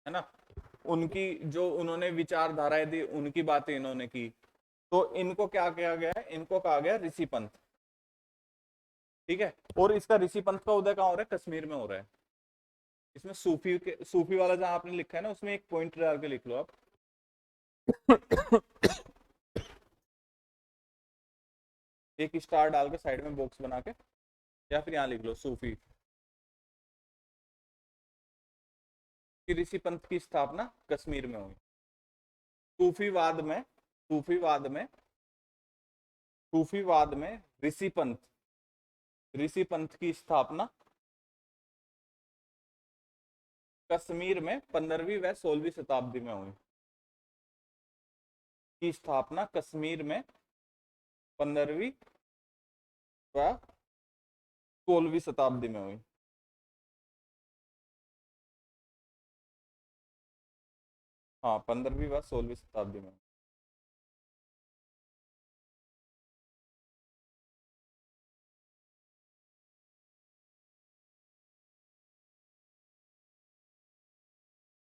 ना, उनकी जो उन्होंने विचारधाराएं दी उनकी बातें इन्होंने की। तो इनको क्या किया गया है, इनको कहा गया ऋषि पंथ। ठीक है, और इसका ऋषि पंथ का उदय कहाँ हो रहा है, कश्मीर में हो रहा है। इसमें सूफी वाला जहां आपने लिखा है ना, उसमें एक पॉइंट डाल के लिख लो आप। एक स्टार डाल के साइड में बॉक्स बना के, या फिर यहाँ लिख लो सूफी कि ऋषि पंथ की स्थापना कश्मीर में हुई। सूफीवाद में सूफीवाद में सूफीवाद में ऋषि पंथ की स्थापना कश्मीर में 15वीं व 16वीं शताब्दी में हुई। की स्थापना कश्मीर में 15वीं व 16वीं शताब्दी में हुई। हाँ, 15वीं व 16वीं शताब्दी में।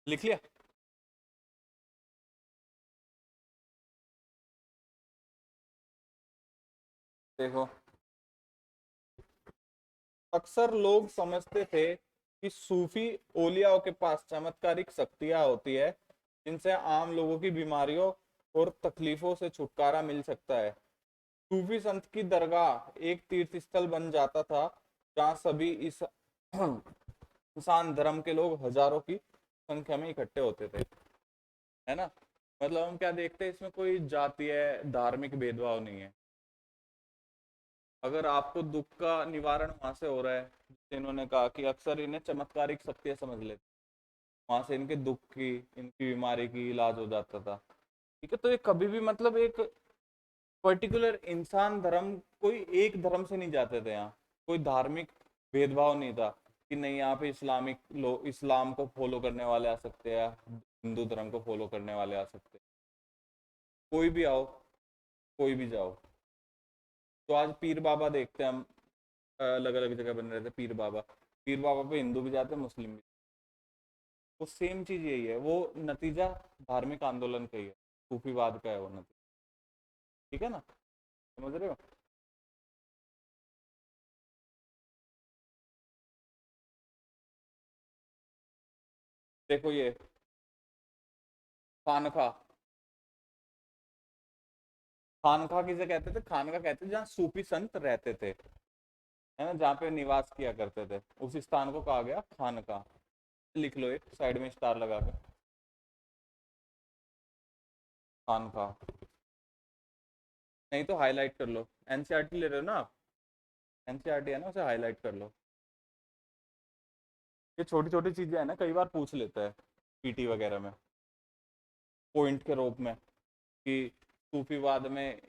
लिख लिया। देखो, अक्सर लोग समझते थे कि सूफी ओलियाओं के पास चमत्कारिक शक्तियां होती है, जिनसे आम लोगों की बीमारियों और तकलीफों से छुटकारा मिल सकता है। सूफी संत की दरगाह एक तीर्थ स्थल बन जाता था, जहाँ सभी इस इंसान धर्म के लोग हजारों की संख्या में इकट्ठे होते थे, है ना। मतलब हम क्या देखते हैं इसमें, कोई जातीय धार्मिक भेदभाव नहीं है। अगर आपको दुख का निवारण वहां से हो रहा है, जैसे इन्होंने कहा कि अक्सर इन्हें चमत्कारिक शक्तियां समझ लेते, वहां से इनके दुख की, इनकी बीमारी की इलाज हो जाता था। ठीक है, तो ये कभी भी मतलब एक पर्टिकुलर इंसान धर्म, कोई एक धर्म से नहीं जाते थे यहाँ, कोई धार्मिक भेदभाव नहीं था कि नहीं यहाँ पे इस्लामिक लोग, इस्लाम को फॉलो करने वाले आ सकते हैं, हिंदू धर्म को फॉलो करने वाले आ सकते हैं, कोई भी आओ, कोई भी जाओ। तो आज पीर बाबा देखते हैं हम, अलग अलग जगह बन रहे थे पीर बाबा, पीर बाबा पे हिंदू भी जाते हैं, मुस्लिम भी। वो सेम चीज यही है, वो नतीजा धार्मिक आंदोलन का ही है, सूफीवाद का है वो नतीजा। ठीक है ना, समझ रहे हो। देखो ये खानका, खानका किसे कहते थे, खानका कहते थे जहाँ सूफी संत रहते थे, है ना, जहाँ पे निवास किया करते थे, उस स्थान को कहा गया खानका। लिख लो एक साइड में स्टार लगा के, खानका। नहीं तो हाईलाइट कर लो, एनसीईआरटी ले रहे हो ना आप, एनसीईआरटी है ना, उसे हाईलाइट कर लो। ये छोटी छोटी चीजें है ना, कई बार पूछ लेता है पीटी वगैरह में, पॉइंट के रूप में, कि सूफीवाद में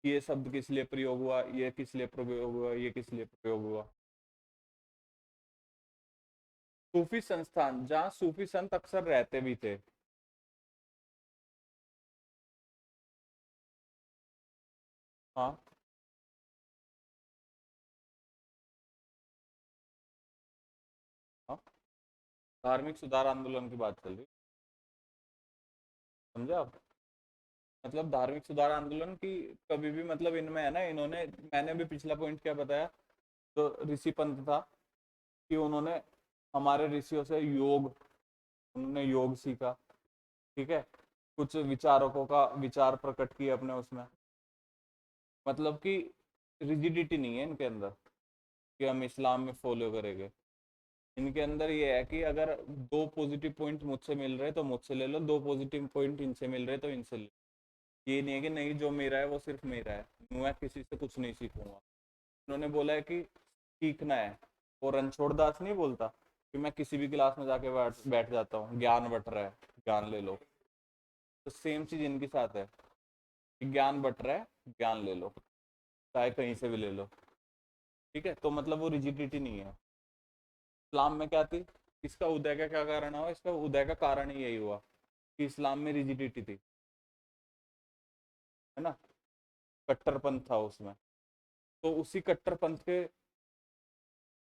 ये शब्द किस लिए प्रयोग हुआ, ये किस लिए प्रयोग हुआ, ये किस लिए प्रयोग हुआ। सूफी संस्थान जहाँ सूफी संत अक्सर रहते भी थे। हाँ हाँ, धार्मिक सुधार आंदोलन की बात चल रही, समझे आप? मतलब धार्मिक सुधार आंदोलन की कभी भी मतलब इनमें है ना, इन्होंने, मैंने भी पिछला पॉइंट क्या बताया, तो ऋषि पंथ था कि उन्होंने हमारे ऋषियों से योग, उन्होंने योग सीखा, ठीक है, कुछ विचारकों का विचार प्रकट किए अपने उसमें, मतलब कि रिजिडिटी नहीं है इनके अंदर कि हम इस्लाम में फॉलो करेंगे। इनके अंदर ये है कि अगर दो पॉजिटिव पॉइंट मुझसे मिल रहे तो मुझसे ले लो, दो पॉजिटिव पॉइंट इनसे मिल रहे तो इनसे ले लो। ये नहीं है कि नहीं जो मेरा है वो सिर्फ मेरा है, मैं किसी से कुछ नहीं सीखूंगा। उन्होंने बोला है कि सीखना है। और रणछोड़ दास नहीं बोलता कि मैं किसी भी क्लास में जाके बैठ बैठ जाता हूँ, ज्ञान बट रहा है, ज्ञान ले लो। तो सेम चीज इनके साथ है कि ज्ञान बट रहा है, ज्ञान ले लो, चाहे कहीं से भी ले लो, ठीक है। तो मतलब वो रिजिडिटी नहीं है। इस्लाम में क्या थी, इसका उदय का क्या कारण हुआ, इसका उदय का कारण ही यही हुआ कि इस्लाम में रिजिडिटी थी, है ना, कट्टरपंथ था उसमें। तो उसी कट्टरपंथ के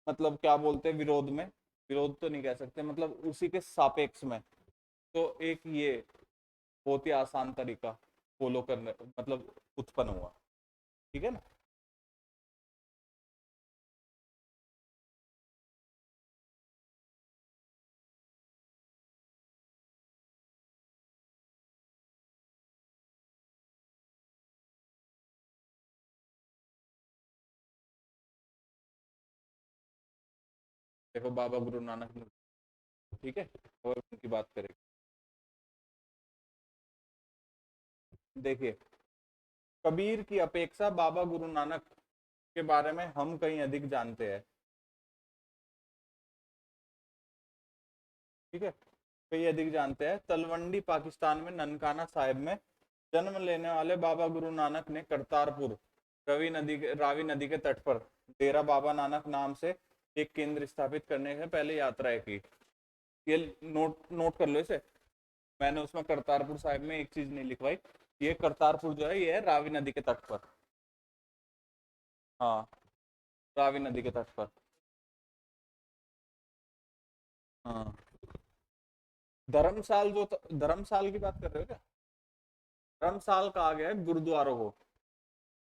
मतलब क्या बोलते हैं विरोध में, विरोध तो नहीं कह सकते, मतलब उसी के सापेक्ष में, तो एक ये बहुत ही आसान तरीका फॉलो करने मतलब उत्पन्न हुआ, ठीक है ना। देखो बाबा गुरु नानक ने, ठीक है, और उनकी बात करें, देखिए, कबीर की अपेक्षा बाबा गुरु नानक के बारे में हम कहीं अधिक जानते हैं, ठीक है, कहीं अधिक जानते हैं। तलवंडी पाकिस्तान में ननकाना साहिब में जन्म लेने वाले बाबा गुरु नानक ने करतारपुर, रावी नदी के तट पर डेरा बाबा नानक नाम से एक केंद्र स्थापित करने से पहले यात्राएं की। ये नोट नोट कर लो इसे। मैंने उसमें करतारपुर साहिब में एक चीज नहीं लिखवाई, ये करतारपुर जो है ये है रावी नदी के तट पर। हाँ, रावी नदी के तट पर। हाँ, धर्मशाल जो धर्मशाल की बात कर रहे हो क्या? धर्मशाल कहा गया है गुरुद्वारों को,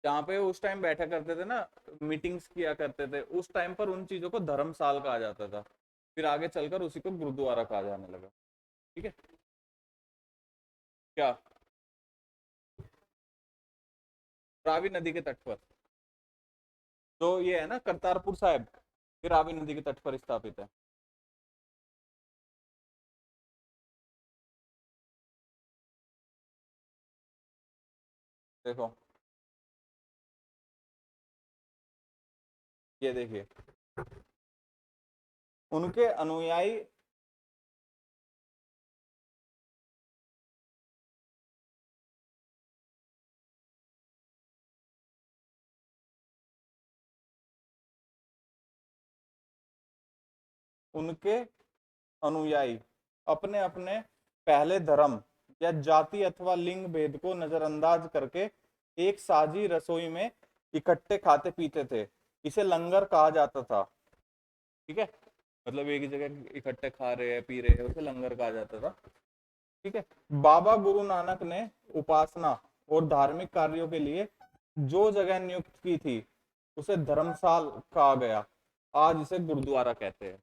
जहाँ पे उस टाइम बैठा करते थे ना, मीटिंग्स किया करते थे, उस टाइम पर उन चीजों को धर्मशाल कहा जाता था। फिर आगे चलकर उसी को गुरुद्वारा कहा जाने लगा, ठीक है। क्या? रावी नदी के तट पर, तो ये है ना करतारपुर साहिब, ये रावी नदी के तट पर स्थापित है। देखो, ये देखिए, उनके अनुयायी, उनके अनुयायी अपने अपने पहले धर्म या जाति अथवा लिंग भेद को नजरअंदाज करके एक साझी रसोई में इकट्ठे खाते पीते थे। इसे लंगर कहा जाता था, ठीक है, मतलब एक ही जगह इकट्ठे खा रहे हैं पी रहे हैं, उसे लंगर कहा जाता था, ठीक है। बाबा गुरु नानक ने उपासना और धार्मिक कार्यों के लिए जो जगह नियुक्त की थी उसे धर्मशाल कहा गया, आज इसे गुरुद्वारा कहते हैं,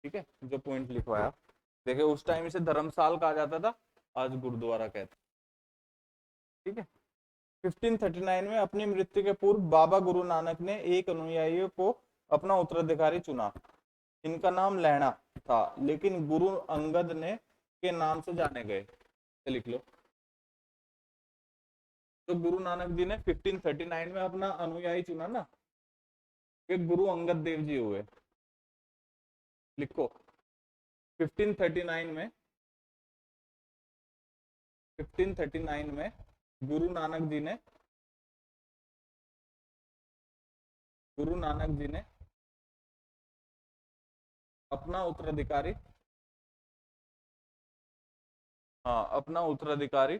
ठीक है, जो पॉइंट लिखवाया। देखिए उस टाइम इसे धर्मशाल कहा जाता था, आज गुरुद्वारा कहते हैं, ठीक है। 1539 में अपनी मृत्यु के पूर्व बाबा गुरु नानक ने एक अनुयायी को अपना उत्तराधिकारी चुना। इनका नाम लहणा था, लेकिन गुरु अंगद ने के नाम से जाने गए, लिख लो। तो गुरु नानक जी ने 1539 में अपना अनुयायी चुना ना, ये गुरु अंगद देव जी हुए, लिखो। 1539 में 1539 में गुरु नानक जी ने गुरु नानक जी ने अपना उत्तराधिकारी, हाँ, अपना उत्तराधिकारी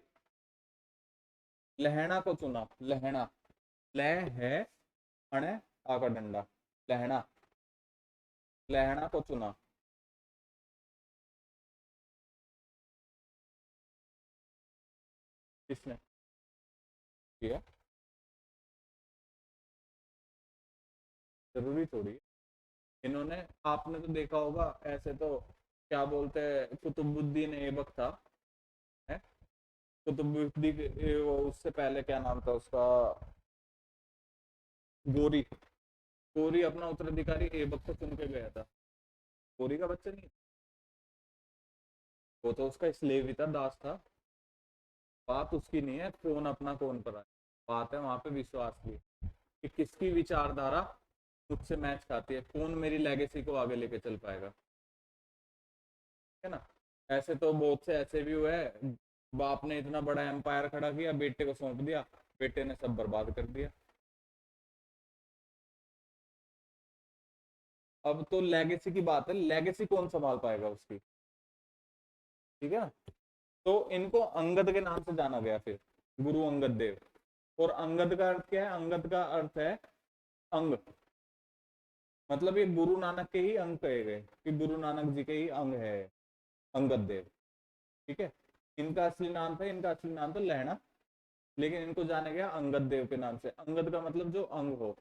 लहणा को चुना, लहणा, लह है अणे आ का डंडा, लहणा, लहणा को चुना। किसने किया? जरूरी थोड़ी है। इन्होंने, आपने तो देखा होगा ऐसे तो, क्या बोलते हैं, कुतुबुद्दीन ऐबक था, है? कुतुबुद्दीन वो उससे पहले क्या नाम था उसका, गोरी, गोरी अपना उत्तराधिकारी ऐबक को चुन के गया था। गोरी का बच्चा नहीं, वो तो उसका स्लेव ही था, दास था। बात उसकी नहीं है कौन अपना कौन पराया, बात है वहां पे विश्वास की, कि किसकी विचारधारा मुझसे मैच खाती है, कौन मेरी लेगेसी को आगे लेके चल पाएगा, है ना? ऐसे तो बहुत से ऐसे भी हुए हैं, बाप ने इतना बड़ा एम्पायर खड़ा किया, बेटे को सौंप दिया, बेटे ने सब बर्बाद कर दिया। अब तो लेगेसी की बात है, लेगेसी कौन संभाल पाएगा उसकी, ठीक है ना? तो इनको अंगद के नाम से जाना गया फिर, गुरु अंगद देव। और अंगद का अर्थ क्या है? अंगद का अर्थ है अंग, मतलब ये गुरु नानक के ही अंग कहे गए, कि गुरु नानक जी के ही अंग है अंगद देव, ठीक है? इनका असली नाम था, इनका असली नाम था लहणा, लेकिन इनको जाना गया अंगद देव के नाम से। अंगद का मतलब जो अंग हो,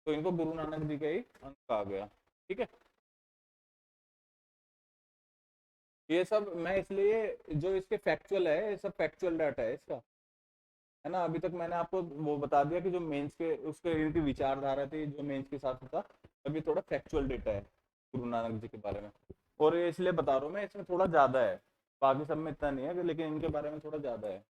तो इनको गुरु नानक जी के ही अंग कहा गया, ठीक है? ये सब मैं इसलिए, जो इसके फैक्चुअल है, ये सब फैक्चुअल डाटा है इसका, है ना? अभी तक मैंने आपको वो बता दिया कि जो मेंस के उसके इनकी विचारधारा थी, जो मेंस के साथ था। अभी थोड़ा फैक्चुअल डेटा है गुरु नानक जी के बारे में, और ये इसलिए बता रहा हूँ मैं, इसमें थोड़ा ज्यादा है, बाकी सब में इतना नहीं है, लेकिन इनके बारे में थोड़ा ज्यादा है।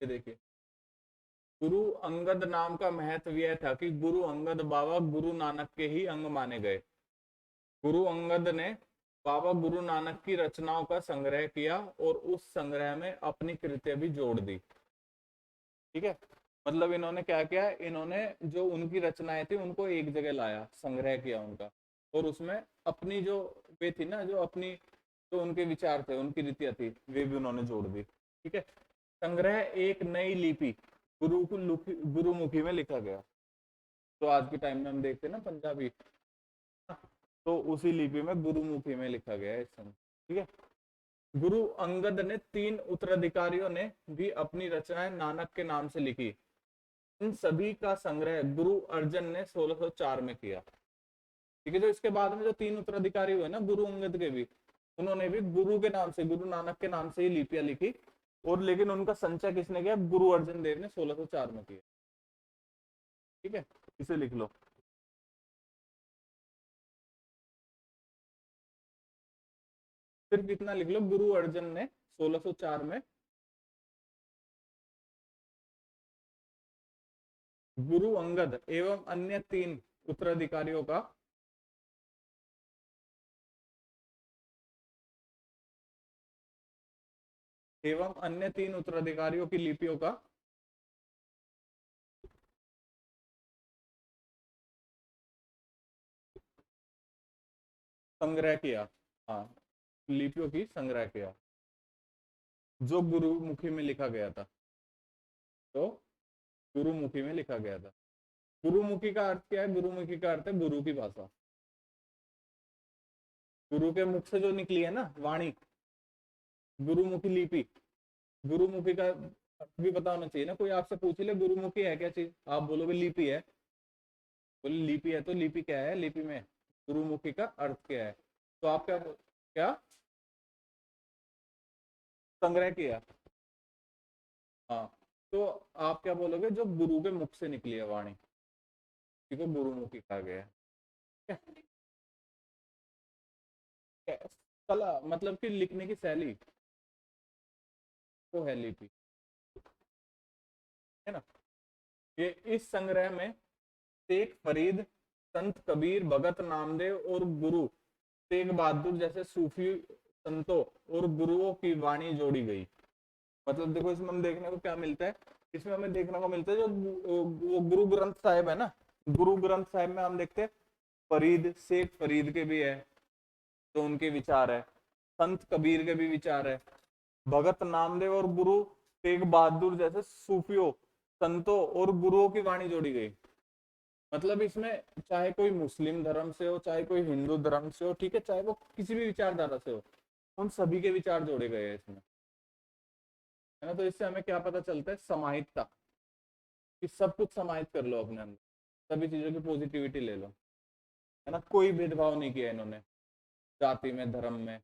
ये देखिए, गुरु अंगद नाम का महत्व यह था कि गुरु अंगद बाबा गुरु नानक के ही अंग माने गए। गुरु अंगद ने बाबा गुरु नानक की रचनाओं का संग्रह किया और उस संग्रह में अपनी कृतियां भी जोड़ दी, ठीक है? मतलब इन्होंने क्या किया, इन्होंने जो उनकी रचनाएं थी उनको एक जगह लाया, संग्रह किया उनका, और उसमें अपनी जो वे थी ना, जो अपनी, जो उनके विचार थे, उनकी रीतियां थी, वे भी उन्होंने जोड़ दी, ठीक है? संग्रह एक नई लिपि गुरुमुखी में लिखा गया। तो आज के टाइम में हम देखते हैं ना पंजाबी, तो उसी लिपि में गुरुमुखी में लिखा गया है इस समय, ठीक है? गुरु अंगद ने 3 उत्तराधिकारियों ने भी अपनी रचनाएं नानक के नाम से लिखी। इन सभी का संग्रह गुरु अर्जन ने 1604 में किया, ठीक है? जो इसके बाद में जो 3 उत्तराधिकारी हुए ना गुरु अंगद के भी, उन्होंने भी गुरु के नाम से, गुरु नानक के नाम से ही लिपियां लिखी, और लेकिन उनका संचय किसने किया? गुरु अर्जन देव ने 1604 में किया, ठीक है? इसे लिख लो। सिर्फ इतना लिख लो, गुरु अर्जन ने 1604 में गुरु अंगद एवं अन्य 3 उत्तराधिकारियों का की लिपियों का संग्रह किया। हाँ, लिपियों की संग्रह किया, जो गुरुमुखी में लिखा गया था, तो गुरुमुखी में लिखा गया था। गुरुमुखी का अर्थ क्या है? गुरुमुखी का अर्थ है गुरु की भाषा, गुरु के मुख से जो निकली है ना वाणी, गुरुमुखी लिपि। गुरुमुखी का अर्थ भी पता होना चाहिए ना, कोई आपसे पूछ ले गुरुमुखी है क्या चीज, आप बोलोगे लिपि है, बोले लिपि है, तो लिपि क्या है? लिपि में गुरुमुखी का अर्थ क्या है? तो आप क्या क्या संग्रह किया? हाँ, तो आप क्या बोलोगे? जो गुरु के मुख से निकली है वाणी, इसी को गुरुमुखी कहा गया है, ठीक है? कला मतलब कि लिखने की शैली, वो है लिपि, है ना? ये इस संग्रह में शेख फरीद, संत कबीर, भगत नामदेव और गुरु तेग बहादुर जैसे सूफी संतों और गुरुओं की वाणी जोड़ी गई। मतलब देखो, इसमें हम देखने को क्या मिलता है? इसमें हमें देखने को मिलता है जो वो गुरु ग्रंथ साहिब है ना, गुरु ग्रंथ साहिब में हम देखते हैं फरीद, शेख फरीद के भी है, तो उनके विचार है। संत कबीर के भी विचार है। भगत नामदेव और गुरु तेग बहादुर जैसे सूफियों, संतों और गुरुओं की वाणी जोड़ी गई। मतलब इसमें चाहे कोई मुस्लिम धर्म से हो, चाहे कोई हिंदू धर्म से हो, ठीक है, चाहे वो किसी भी विचारधारा से हो, उन सभी के विचार जोड़े गए हैं इसमें, है ना। तो इससे हमें क्या पता चलता है, समाहितता, कि सब कुछ समाहित कर लो अपने अंदर, सभी चीजों की पॉजिटिविटी ले लो, है ना। कोई भेदभाव नहीं किया इन्होंने, जाति में, धर्म में।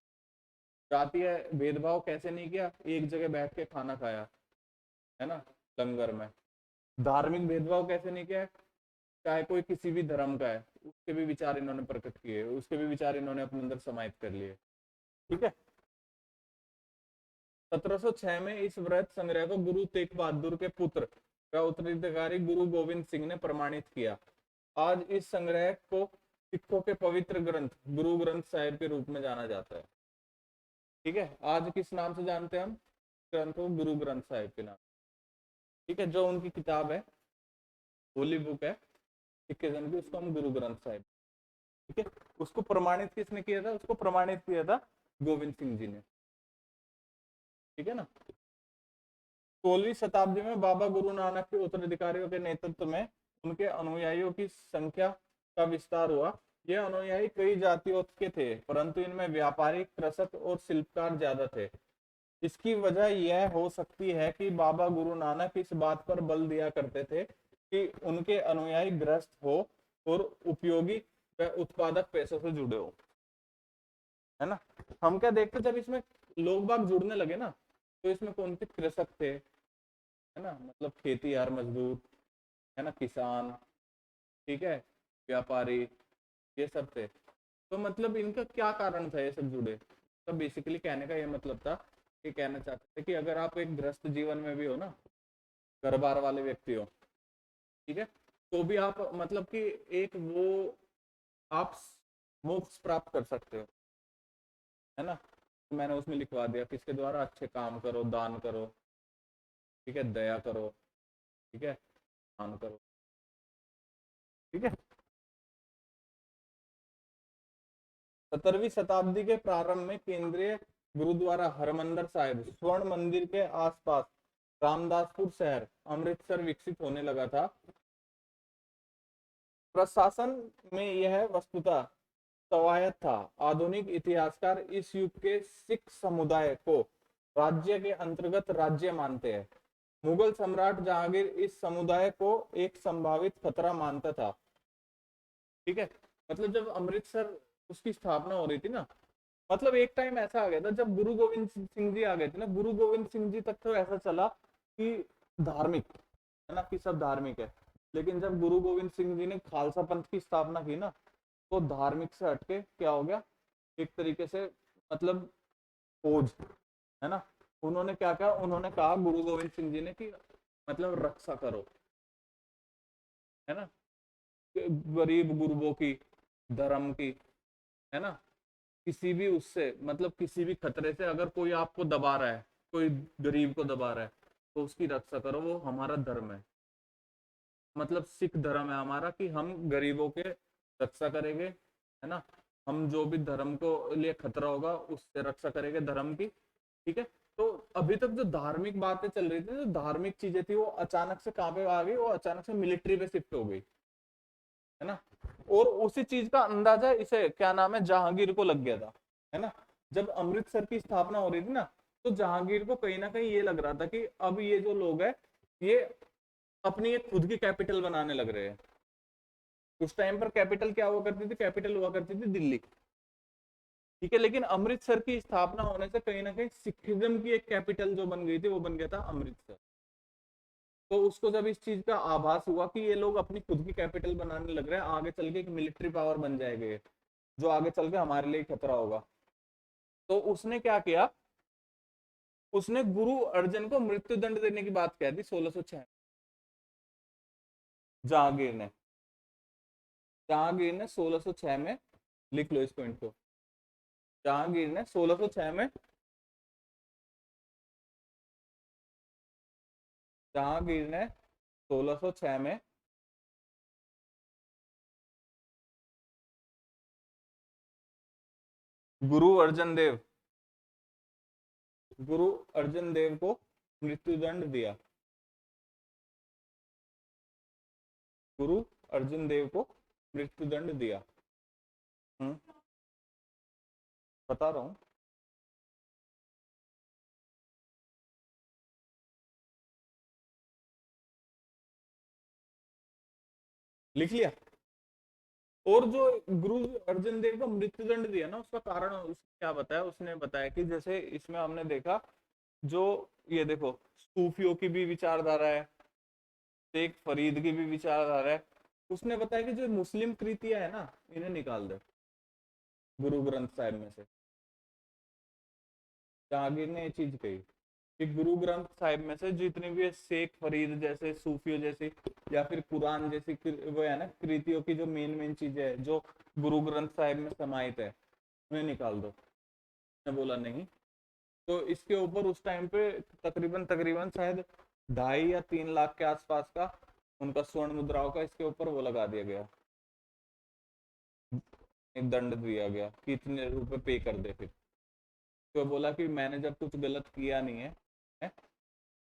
जातीय भेदभाव कैसे नहीं किया, एक जगह बैठ के खाना खाया, है ना, लंगर में। धार्मिक भेदभाव कैसे नहीं किया, चाहे कोई किसी भी धर्म का है, उसके भी विचार इन्होंने प्रकट किए, उसके भी विचार इन्होंने अपने अंदर समाहित कर लिए, ठीक है। 1706 में इस वृहत संग्रह को गुरु तेग बहादुर के पुत्र का उत्तराधिकारी गुरु गोविंद सिंह ने प्रमाणित किया। आज इस संग्रह को सिखों के पवित्र ग्रंथ गुरु ग्रंथ साहिब के रूप में जाना जाता है, ठीक है। आज किस नाम से जानते हैं हम ग्रंथ को, गुरु ग्रंथ साहिब के नाम, ठीक है। जो उनकी किताब है, होली बुक है सिखिज्म की, उसको हम गुरु ग्रंथ साहिब, ठीक है। उसको प्रमाणित किसने किया था, उसको प्रमाणित किया था गोविंद सिंह जी ने, ठीक है ना। 16वीं शताब्दी में बाबा गुरु नानक के उत्तराधिकारियों के नेतृत्व में उनके अनुयायियों की संख्या का विस्तार हुआ। ये अनुयायी कई जातियों के थे, परंतु इनमें व्यापारी, कृषक और शिल्पकार ज्यादा थे। इसकी वजह यह हो सकती है कि बाबा गुरु नानक इस बात पर बल दिया करते थे कि उनके अनुयायी गृहस्थ हो और उपयोगी व उत्पादक पेशों से जुड़े हो, है ना। हम क्या देखते, जब इसमें लोग बाग जुड़ने लगे ना, तो इसमें कौन थे, कृषक थे, है ना, मतलब खेती यार मजदूर, है ना, किसान, ठीक है, व्यापारी, ये सब थे। तो मतलब इनका क्या कारण था ये सब जुड़े, तो बेसिकली कहने का ये मतलब था कि कहना चाहते थे कि अगर आप एक गृहस्थ जीवन में भी हो ना, घर बार वाले व्यक्ति हो, ठीक है, तो भी आप मतलब कि एक वो आप मोक्ष प्राप्त कर सकते हो, है ना। तो मैंने उसमें लिखवा दिया, किसके द्वारा, अच्छे काम करो, दान करो, ठीक है, दया करो, ठीक है, दान करो, ठीक है। 17वीं शताब्दी के प्रारंभ में केंद्रीय गुरुद्वारा हरमंदिर साहिब स्वर्ण मंदिर के आसपास रामदासपुर शहर अमृतसर विकसित होने लगा था। प्रशासन में यह वस्तुतः स्वायत्त था। आधुनिक इतिहासकार इस युग के सिख समुदाय को राज्य के अंतर्गत राज्य मानते हैं। मुगल सम्राट जहांगीर इस समुदाय को एक संभावित खतरा मानता था, ठीक है। मतलब जब अमृतसर उसकी स्थापना हो रही थी ना, मतलब एक टाइम ऐसा आ गया था जब गुरु गोविंद सिंह जी आ गए थे ना, गुरु गोविंद सिंह जी तक तो ऐसा चला कि धार्मिक, है ना, कि सब धार्मिक है। लेकिन जब गुरु गोविंद सिंह जी ने खालसा पंथ की स्थापना की ना, तो धार्मिक से हटके क्या हो गया, एक तरीके से मतलब खोज, है ना। उन्होंने क्या कहा, उन्होंने कहा गुरु गोविंद सिंह जी ने कि मतलब रक्षा करो, है ना, गरीब गुरुओं की, धर्म की, है ना, किसी भी उससे मतलब किसी भी खतरे से अगर कोई आपको दबा रहा है, कोई गरीब को दबा रहा है, तो उसकी रक्षा करो, वो हमारा धर्म है। मतलब सिख धर्म है हमारा कि हम गरीबों के रक्षा करेंगे, है ना। हम जो भी धर्म को लिए खतरा होगा उससे रक्षा करेंगे धर्म की, ठीक है। तो अभी तक जो धार्मिक बातें चल रही थी, जो धार्मिक चीजें थी, वो अचानक से कहाँ पे आ गई, वो अचानक से मिलिट्री पे शिफ्ट हो गई, है ना। और उसी चीज का अंदाजा इसे क्या नाम है, जहांगीर को लग गया था, है ना। जब अमृतसर की स्थापना हो रही थी ना, तो जहांगीर को कहीं ना कहीं ये लग रहा था कि अब ये जो लोग है, ये अपनी एक खुद की कैपिटल बनाने लग रहे हैं। उस टाइम पर कैपिटल क्या हुआ करती थी, कैपिटल हुआ करती थी दिल्ली, ठीक है। लेकिन अमृतसर की स्थापना होने से कहीं ना कहीं सिखिज्म की एक कैपिटल जो बन गई थी, वो बन गया था अमृतसर। तो उसको जब इस चीज का आभास हुआ कि ये लोग अपनी खुद की कैपिटल बनाने लग रहे हैं, आगे चल के एक मिलिट्री पावर बन जाएगा जो आगे चल के हमारे लिए खतरा होगा, तो उसने क्या किया, उसने गुरु अर्जन को मृत्यु दंड देने की बात कह दी 1606। जहांगीर ने जहांगीर ने 1606 में, लिख लो इस पॉइंट को, जहांगीर ने 1606 में, जहांगीर ने 1606 में गुरु अर्जन देव, गुरु अर्जन देव को मृत्युदंड दिया, गुरु अर्जुन देव को मृत्युदंड दिया। बता रहा हूं। लिख लिया। और जो गुरु अर्जन देव को मृत्युदंड दिया ना, उसका कारण उसने क्या बताया, उसने बताया कि जैसे इसमें हमने देखा, जो ये देखो सूफियों की भी विचारधारा है, शेख फरीद की भी विचारधारा है। उसने बताया कि जो मुस्लिम कृतियां है ना, इन्हें निकाल दे गुरु ग्रंथ साहिब में से। जहांगीर ने ये चीज कही कि गुरु ग्रंथ साहिब में से जितनी भी शेख फरीद जैसे सूफियों जैसी या फिर कुरान जैसी वो है ना कृतियों की जो मेन मेन चीजें है जो गुरु ग्रंथ साहिब में समाहित है, उन्हें निकाल दो। मैं बोला नहीं। तो इसके ऊपर उस टाइम पे तकरीबन तकरीबन शायद 2.5 या 3 लाख के आसपास का उनका स्वर्ण मुद्राओं का इसके ऊपर वो लगा दिया गया, एक दंड दिया गया कि इतने रुपए पे कर दे। फिर तो बोला कि मैंने जब कुछ गलत किया नहीं है,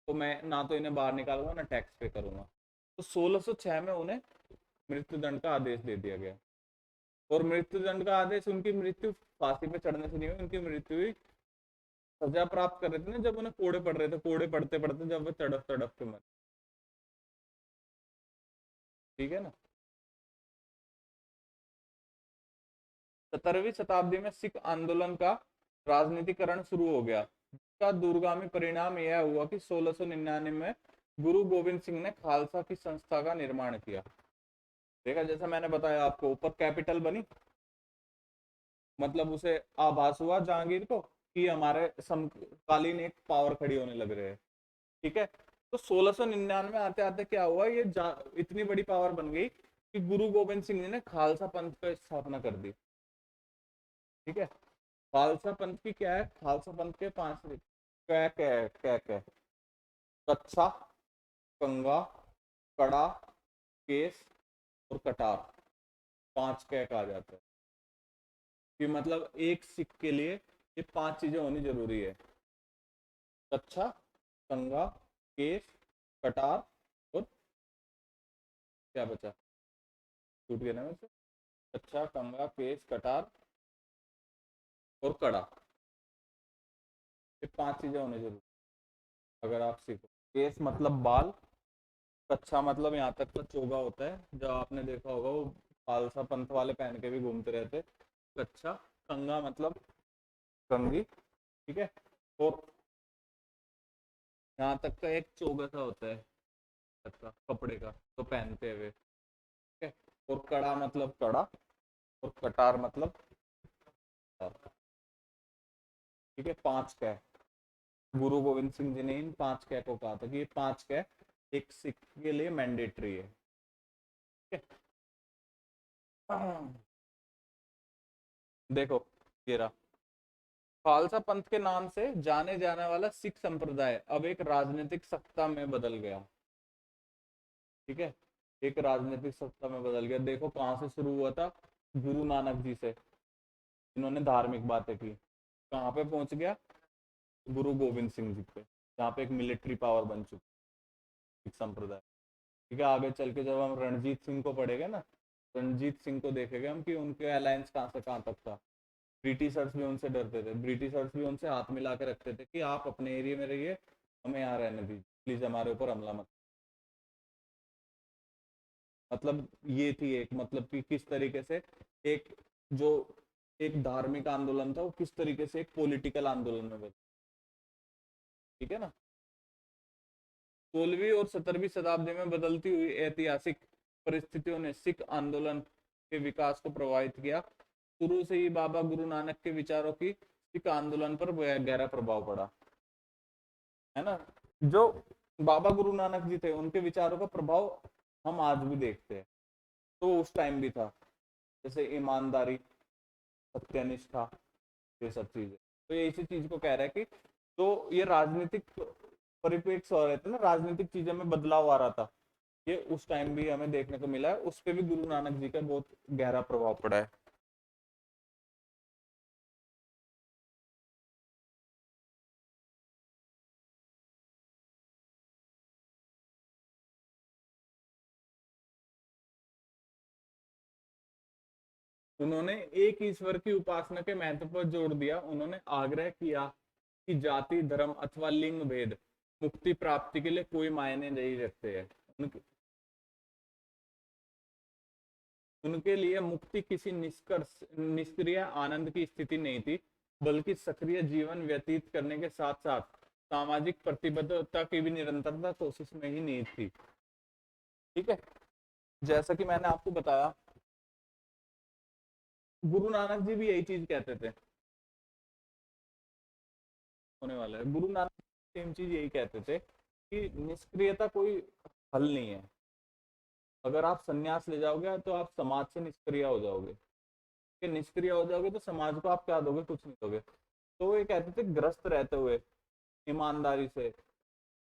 तो मैं ना तो इन्हें बाहर निकालूंगा ना टैक्स पे करूंगा। तो 1606 में उन्हें मृत्युदंड का आदेश दे दिया गया। और मृत्युदंड का आदेश, उनकी मृत्यु फांसी पे चढ़ने से नहीं हुई, उनकी मृत्यु हुई सजा प्राप्त कर रहे थे ना, जब उन्हें कोड़े पड़ रहे थे, कोड़े पड़ते पड़ते जब वो तड़प तड़प के मर। ठीक है ना। 17वीं शताब्दी में सिख आंदोलन का राजनीतिकरण शुरू हो गया, जिसका दूरगामी परिणाम यह हुआ कि 1699 में गुरु गोविंद सिंह ने खालसा की संस्था का निर्माण किया। देखा, जैसा मैंने बताया आपको, ऊपर कैपिटल बनी, मतलब उसे आभास हुआ जहांगीर को कि हमारे समकालीन एक पावर खड़ी होने लग रहे हैं। ठीक है। तो 1699 आते आते क्या हुआ, ये इतनी बड़ी पावर बन गई कि गुरु गोविंद सिंह जी ने खालसा पंथ की स्थापना कर दी। ठीक है। खालसा पंथ की क्या है, खालसा पंथ के 5 क्या क्या क्या क्या, कच्छा, कंगा, कड़ा, केस और कटार, 5 क्या कहा जाता है कि मतलब एक सिख के लिए ये 5 चीजें होनी जरूरी है। कच्छा, कंगा, केस, कटार और क्या बचा, छूट गया ना वैसे। कच्छा, कंगा, केस, कटार और कड़ा, ये 5 चीजें होनी जरूरी अगर आप सीखो। केस मतलब बाल, कच्छा मतलब यहाँ तक का चोगा होता है जो आपने देखा होगा, वो खालसा पंथ वाले पहन के भी घूमते रहते। कच्छा। कंगा मतलब कंगी। ठीक है। और यहाँ तक का एक चोगा सा होता है का कपड़े का, तो पहनते हुए। ठीक है। और कड़ा मतलब कड़ा, और कटार मतलब कटार। ठीक है। 5 कै, गुरु गोविंद सिंह जी ने इन 5 कै को कहा था कि ये 5 कै एक सिख के लिए मैंडेटरी है। ठीक है। देखो ये रहा, खालसा पंथ के नाम से जाने जाने वाला सिख संप्रदाय अब एक राजनीतिक सत्ता में बदल गया। ठीक है। एक राजनीतिक सत्ता में बदल गया। देखो कहां से शुरू हुआ था, गुरु नानक जी से, इन्होंने धार्मिक बातें की, कहां पे पहुंच गया, गुरु गोविंद सिंह जी पे, जहाँ पे एक मिलिट्री पावर बन चुकी सिख संप्रदाय। ठीक है। आगे चल के जब हम रणजीत सिंह को पढ़ेंगे ना, रणजीत सिंह को देखेंगे हम कि उनके अलायंस कहाँ से कहाँ तक था। ब्रिटिशर्स भी उनसे डरते थे, ब्रिटिशर्स भी उनसे हाथ मिला के रखते थे कि आप अपने एरिया में रहिए, हमें यहाँ रहने दीजिए, प्लीज हमारे ऊपर हमला मत। मतलब ये थी एक, मतलब कि किस तरीके से एक जो एक धार्मिक आंदोलन था वो किस तरीके से एक पॉलिटिकल आंदोलन में बदला। ठीक है ना। 16वीं और 17वीं शताब्दी में बदलती हुई ऐतिहासिक परिस्थितियों ने सिख आंदोलन के विकास को प्रभावित किया। शुरू से ही बाबा गुरु नानक के विचारों की सिख आंदोलन पर गहरा प्रभाव पड़ा। है ना। जो बाबा गुरु नानक जी थे उनके विचारों का प्रभाव हम आज भी देखते हैं, तो उस टाइम भी था, जैसे ईमानदारी, सत्यनिष्ठा, ये सब चीजें। तो ये इसी चीज को कह रहा है कि तो ये राजनीतिक परिप्रेक्ष्य हो रहे थे ना, राजनीतिक चीजें में बदलाव आ रहा था, ये उस टाइम भी हमें देखने को मिला है। उस पर भी गुरु नानक जी का बहुत गहरा प्रभाव पड़ा है। उन्होंने एक ईश्वर की उपासना के महत्व पर जोर दिया। उन्होंने आग्रह किया कि जाति, धर्म अथवा लिंग भेद मुक्ति प्राप्ति के लिए कोई मायने नहीं रखते हैं। उनके लिए मुक्ति किसी निष्क्रिय आनंद की स्थिति नहीं थी, बल्कि सक्रिय जीवन व्यतीत करने के साथ साथ सामाजिक प्रतिबद्धता की भी निरंतरता कोशिश में ही नहीं थी। ठीक है, जैसा कि मैंने आपको बताया, गुरु नानक जी भी यही चीज कहते थे, होने वाला है। गुरु नानक सेम चीज यही कहते थे कि निष्क्रियता कोई हल नहीं है। अगर आप संन्यास ले जाओगे तो आप समाज से निष्क्रिय हो जाओगे, कि निष्क्रिय हो जाओगे तो समाज को आप क्या दोगे, कुछ नहीं दोगे। तो वो ये कहते थे ग्रस्त रहते हुए ईमानदारी से,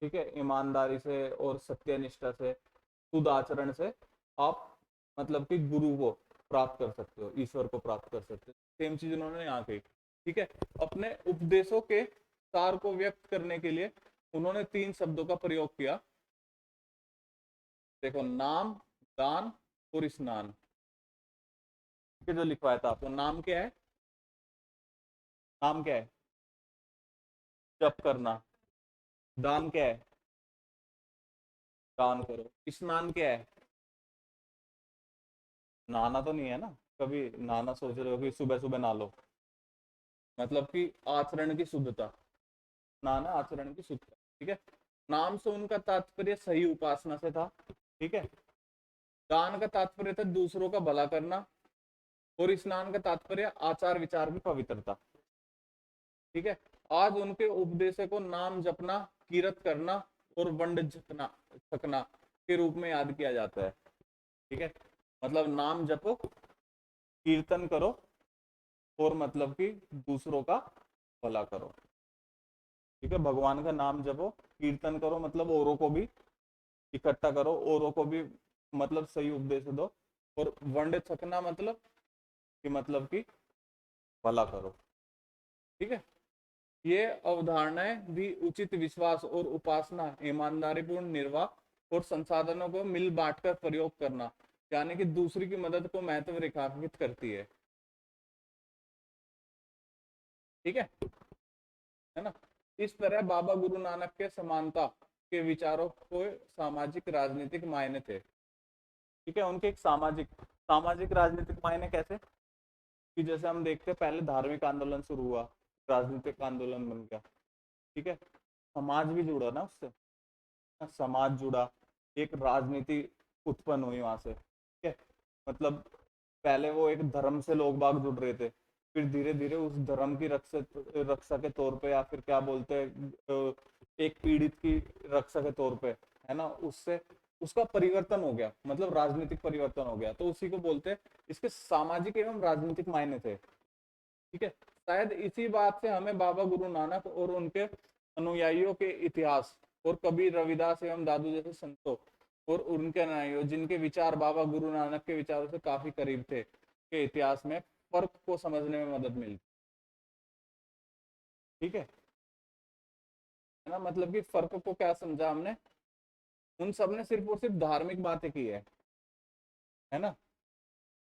ठीक है, ईमानदारी से और सत्यनिष्ठा से, शुद्ध आचरण से आप मतलब कि गुरु को प्राप्त कर सकते हो, ईश्वर को प्राप्त कर सकते हो। सेम चीज उन्होंने यहाँ कही। ठीक है, अपने उपदेशों के सार को व्यक्त करने के लिए उन्होंने 3 शब्दों का प्रयोग किया। देखो, नाम, दान और स्नान। जो लिखवाया था आपको, नाम क्या है? नाम क्या है? जप करना। दान क्या है? दान करो। स्नान क्या है? नहाना तो नहीं है ना, कभी नहाना सोच रहे हो कि सुबह सुबह नहा लो, मतलब कि आचरण की शुद्धता, नहाना आचरण की शुद्धता। ठीक है, नाम से उनका तात्पर्य सही उपासना से था। ठीक है, दान का तात्पर्य था दूसरों का भला करना, और स्नान का तात्पर्य आचार विचार की पवित्रता। ठीक है, आज उनके उपदेशों को नाम जपना, कीरत करना और वंड जपना छकना के रूप में याद किया जाता है। ठीक है, मतलब नाम जपो, कीर्तन करो, और मतलब कि दूसरों का भला करो। ठीक है, भगवान का नाम जपो, कीर्तन करो, मतलब औरों को भी इकट्ठा करो, औरों को भी मतलब सही उपदेश दो, और वंड छकना मतलब कि भला करो। ठीक है, ये अवधारणाएं भी उचित विश्वास और उपासना, ईमानदारी पूर्ण निर्वाह और संसाधनों को मिल बांटकर प्रयोग करना, यानी कि दूसरी की मदद को महत्व रेखांकित करती है। ठीक है ना। इस तरह बाबा गुरु नानक के समानता के विचारों को सामाजिक राजनीतिक मायने थे। ठीक है, उनके एक सामाजिक सामाजिक राजनीतिक मायने कैसे, कि जैसे हम देखते हैं पहले धार्मिक आंदोलन शुरू हुआ, राजनीतिक आंदोलन बन गया। ठीक है, समाज भी जुड़ा ना उससे, समाज जुड़ा, एक राजनीति उत्पन्न हुई वहां से। ठीक है, मतलब पहले वो एक धर्म से लोग बाग जुड़ रहे थे, फिर धीरे धीरे उस धर्म की रक्षा के तौर पे, या फिर क्या बोलते हैं, एक पीड़ित की रक्षा के तौर पे, है ना, उससे उसका परिवर्तन हो गया, मतलब राजनीतिक परिवर्तन हो गया, तो उसी को बोलते हैं। इसके सामाजिक एवं राजनीतिक मायने थे। ठीक है, शायद इसी बात से हमें बाबा गुरु नानक और उनके अनुयायियों के इतिहास, और कबीर, रविदास एवं दादू जैसे संतों और उनके अनुयायियों, जिनके विचार बाबा गुरु नानक के विचारों से काफी करीब थे, के इतिहास में फर्क को समझने में मदद मिलती। ठीक है ना, मतलब कि फर्क को क्या समझा हमने, उन सब ने सिर्फ और सिर्फ धार्मिक बातें की है ना।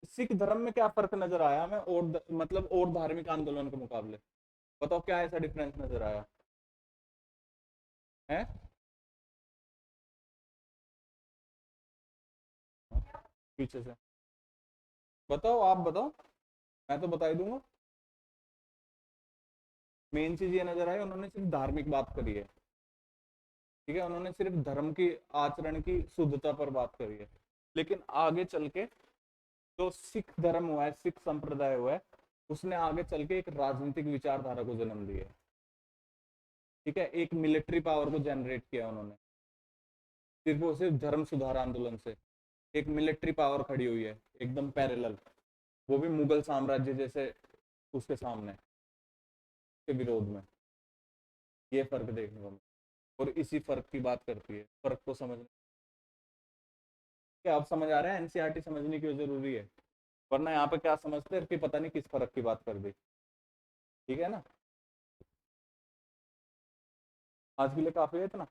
सिख धर्म में क्या फर्क नजर आया हमें, और मतलब और धार्मिक आंदोलन के मुकाबले, बताओ क्या ऐसा डिफरेंस नजर आया है? पीछे से बताओ, आप बताओ, मैं तो बता ही दूंगा। मेन चीज ये नजर आई, उन्होंने सिर्फ धार्मिक बात करी है। ठीक है, उन्होंने सिर्फ धर्म की आचरण की शुद्धता पर बात करी है, लेकिन आगे चल के जो सिख धर्म हुआ है, सिख संप्रदाय हुआ है, उसने आगे चल के एक राजनीतिक विचारधारा को जन्म दिया है। ठीक है, एक मिलिट्री पावर को जनरेट किया उन्होंने, सिर्फ और सिर्फ धर्म सुधार आंदोलन से एक मिलिट्री पावर खड़ी हुई है, एकदम पैरेलल, वो भी मुगल साम्राज्य जैसे उसके सामने, के विरोध में। ये फर्क देखने को मिला, और इसी फर्क की बात करती है, फर्क को समझने। क्या आप समझ आ रहा है, एनसीईआरटी समझने क्यों जरूरी है? वरना यहाँ पे क्या समझते हैं कि पता नहीं किस फर्क की बात कर दी। ठीक है ना, आज के लिए काफी है इतना।